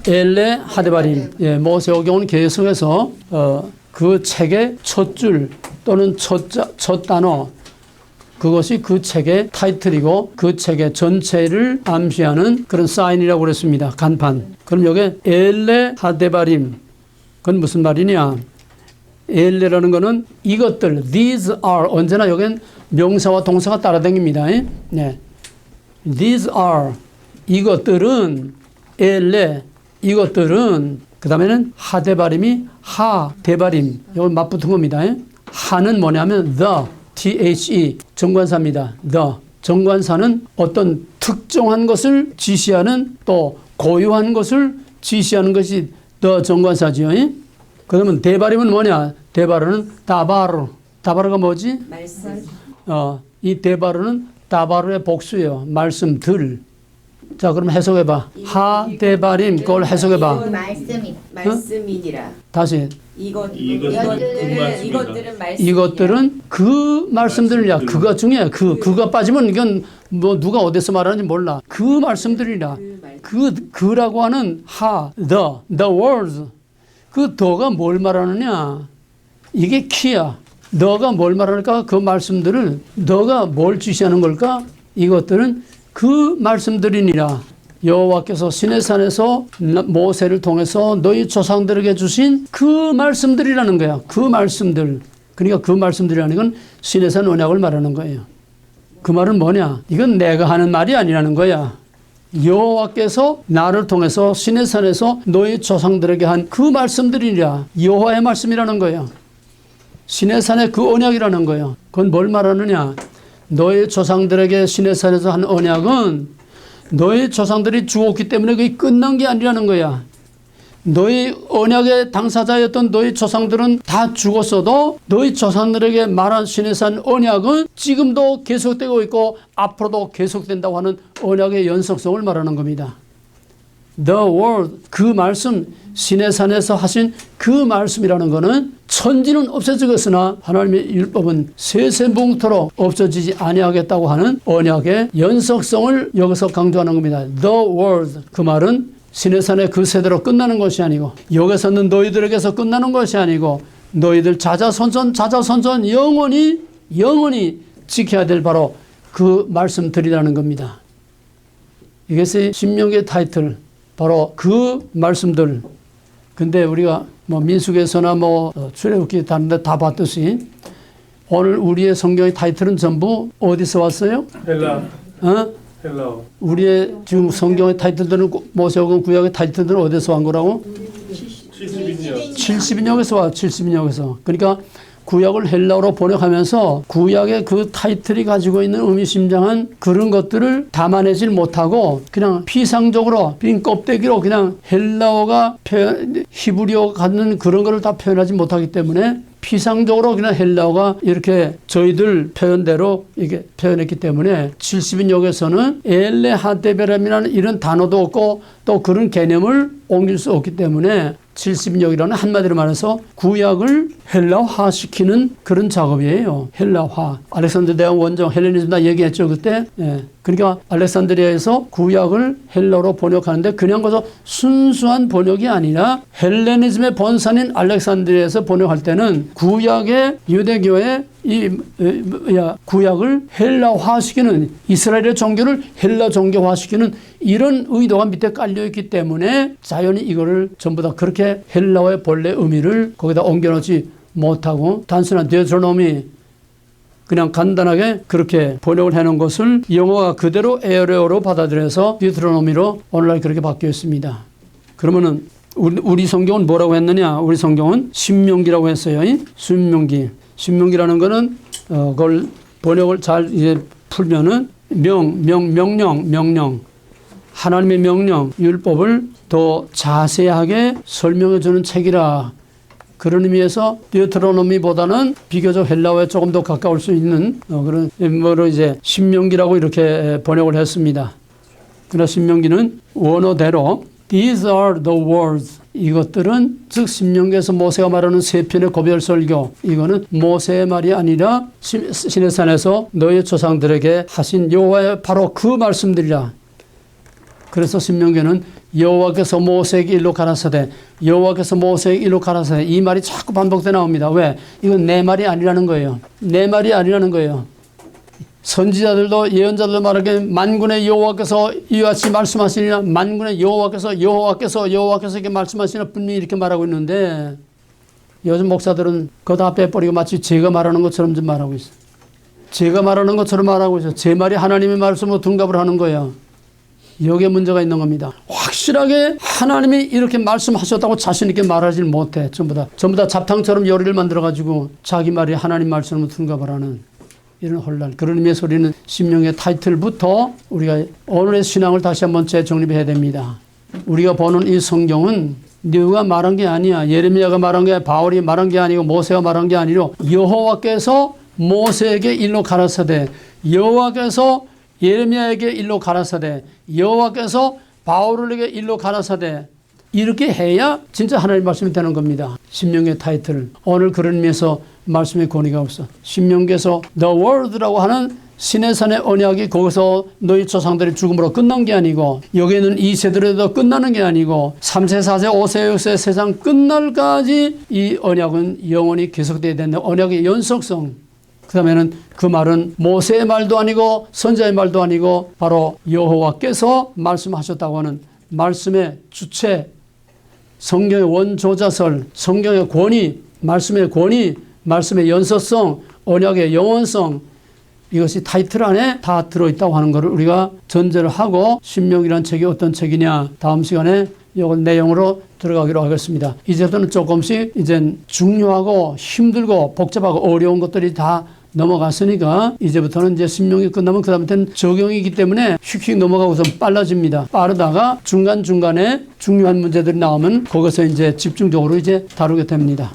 엘레 하데바림. 예, 모세오경은 계속해서 그 책의 첫 줄 또는 첫 단어, 그것이 그 책의 타이틀이고 그 책의 전체를 암시하는 그런 사인이라고 그랬습니다. 간판. 그럼 여기 엘레 하데바림, 그건 무슨 말이냐? 엘레라는 거는 이것들, these are, 언제나 여기는 명사와 동사가 따라다닙니다. 네. These are, 이것들은, 엘레, 이것들은, 그 다음에는 하데바림이 하데바림, 이건 맞붙은 겁니다. 하는 뭐냐면 the, the, 정관사입니다. the, 정관사는 어떤 특정한 것을 지시하는, 또 고유한 것을 지시하는 것이 the 정관사지요. 그러면 데바림은 뭐냐? 데바르는 다바르가 뭐지? 말씀. 이 데바르는 다바르의 복수예요. 말씀들. 자, 그럼 해석해봐. 하데바림, 그걸 해석해봐. 말씀이니라. 다시. 이것들은 말씀. 이것들은 그 말씀들이야. 그거 중에 그가 빠지면 이건 뭐 누가 어디서 말하는지 몰라. 그 말씀들이라. 그라고 하는 the words. 그 더가 뭘 말하느냐? 이게 키야. 너가 뭘 말할까? 그 말씀들을 너가 뭘 지시하는 걸까? 이것들은 그 말씀들이니라. 여호와께서 시내산에서 모세를 통해서 너희 조상들에게 주신 그 말씀들이라는 거야. 그 말씀들. 그러니까 그 말씀들이라는 건 시내산 언약을 말하는 거예요. 그 말은 뭐냐? 이건 내가 하는 말이 아니라는 거야. 여호와께서 나를 통해서 시내산에서 너희 조상들에게 한 그 말씀들이라. 여호와의 말씀이라는 거예요. 시내산의 그 언약이라는 거예요. 그건 뭘 말하느냐? 너희 조상들에게 시내산에서 한 언약은 너희 조상들이 죽었기 때문에 그게 끝난 게 아니라는 거야. 너희 언약의 당사자였던 너희 조상들은 다 죽었어도 너희 조상들에게 말한 시내산 언약은 지금도 계속되고 있고 앞으로도 계속된다고 하는 언약의 연속성을 말하는 겁니다. The word, 그 말씀, 시내산에서 하신 그 말씀이라는 것은 천지는 없어지겠으나 하나님의 율법은 세세뭉토록 없어지지 아니하겠다고 하는 언약의 연속성을 여기서 강조하는 겁니다. The word, 그 말은 시내산의 그 세대로 끝나는 것이 아니고 여기서는 너희들에게서 끝나는 것이 아니고 너희들 자자손손 영원히 지켜야 될 바로 그 말씀들이라는 겁니다. 이것이 신명기의 타이틀, 바로 그 말씀들. 근데 우리가 뭐 민수기에서나 뭐 출애굽기 다른데 다 봤듯이 오늘 우리의 성경의 타이틀은 전부 어디서 왔어요? 헬라. 헬라어. 우리의 지금 성경의 타이틀들은 모세오경 구약의 타이틀들은 어디서 온 거라고? 70인역. 70인역에서 와. 70인역에서. 그러니까 구약을 헬라어로 번역하면서 구약의 그 타이틀이 가지고 있는 의미심장한 그런 것들을 담아내질 못하고 그냥 피상적으로 빈 껍데기로 그냥 헬라어가 히브리어가 갖는 그런 거를 다 표현하지 못하기 때문에 피상적으로 그냥 헬라어가 이렇게 저희들 표현대로 이게 표현했기 때문에 70인역에서는 엘레하데베람이라는 이런 단어도 없고 또 그런 개념을 옮길 수 없기 때문에 70인역이라는 한마디로 말해서 구약을 헬라화시키는 그런 작업이에요. 헬라화. 알렉산드리아 대왕 원정 헬레니즘 다 얘기했죠 그때. 예. 그러니까 알렉산드리아에서 구약을 헬라어로 번역하는데 그냥 거기서 순수한 번역이 아니라 헬레니즘의 본산인 알렉산드리아에서 번역할 때는 구약의 유대교의 구약을 헬라화시키는 이스라엘의 종교를 헬라 종교화시키는 이런 의도가 밑에 깔려있기 때문에 자연히 이거를 전부 다 그렇게 헬라어의 본래 의미를 거기다 옮겨놓지 못하고 단순한 데우트로노미 그냥 간단하게 그렇게 번역을 해놓은 것을 영어가 그대로 에어레어로 받아들여서 데우트로노미로 오늘날 그렇게 바뀌어 있습니다. 그러면은 우리 성경은 뭐라고 했느냐? 우리 성경은 신명기라고 했어요. 신명기. 신명기라는 거는 그걸 번역을 잘 이제 풀면은 명령 하나님의 명령 율법을 더 자세하게 설명해 주는 책이라. 그런 의미에서 데우트로노미보다는 비교적 헬라어에 조금 더 가까울 수 있는 그런 뭐로 이제 신명기라고 이렇게 번역을 했습니다. 그러나 신명기는 원어대로 These are the words. 이것들은 즉 신명기에서 모세가 말하는 세 편의 고별 설교 이거는 모세의 말이 아니라 시내산에서 너희 조상들에게 하신 여호와의 바로 그 말씀들이라. 그래서 신명기는 여호와께서 모세에게 일로 가라사대 여호와께서 모세에게 일로 가라사대 이 말이 자꾸 반복돼 나옵니다. 왜? 이건 내 말이 아니라는 거예요. 내 말이 아니라는 거예요. 선지자들도 예언자들도 말하기에 만군의 여호와께서 이와 같이 말씀하시니라 만군의 여호와께서 이렇게 말씀하시니라 분명히 이렇게 말하고 있는데 요즘 목사들은 그거 다 빼버리고 마치 제가 말하는 것처럼 좀 말하고 있어요. 제가 말하는 것처럼 말하고 있어요. 제 말이 하나님의 말씀으로 둔갑을 하는 거예요. 여기에 문제가 있는 겁니다. 확실하게 하나님이 이렇게 말씀하셨다고 자신 있게 말하지 못해. 전부 다 잡탕처럼 요리를 만들어가지고 자기 말이 하나님 말씀으로 둔갑을 하는 이런 혼란. 그런 의미에서 우리는 신명의 타이틀부터 우리가 오늘의 신앙을 다시 한번 재정립해야 됩니다. 우리가 보는 이 성경은 누가 말한 게 아니야. 예레미야가 말한 게 바울이 말한 게 아니고 모세가 말한 게 아니고 여호와께서 모세에게 일로 가라사대 여호와께서 예레미야에게 일로 가라사대 여호와께서 바울에게 일로 가라사대 이렇게 해야 진짜 하나님 말씀이 되는 겁니다. 신명기의 타이틀. 오늘 그런 의미에서 말씀의 권위가 없어. 신명기에서 The Word라고 하는 시내산의 언약이 거기서 너희 조상들의 죽음으로 끝난 게 아니고 여기는 이 세대로도 끝나는 게 아니고 3세, 4세, 5세, 6세 세상 끝날까지 이 언약은 영원히 계속돼야 된다. 언약의 연속성. 그 다음에는 그 말은 모세의 말도 아니고 선지자의 말도 아니고 바로 여호와께서 말씀하셨다고 하는 말씀의 주체, 성경의 원조자설, 성경의 권위, 말씀의 권위, 말씀의 연속성, 언약의 영원성 이것이 타이틀 안에 다 들어있다고 하는 것을 우리가 전제를 하고 신명기라는 책이 어떤 책이냐 다음 시간에 이 내용으로 들어가기로 하겠습니다. 이제부터는 조금씩 이젠 중요하고 힘들고 복잡하고 어려운 것들이 다 넘어갔으니까 이제부터는 이제 신명기 끝나면 그 다음부터는 적용이기 때문에 휙휙 넘어가고서 빨라집니다. 빠르다가 중간중간에 중요한 문제들이 나오면 거기서 이제 집중적으로 이제 다루게 됩니다.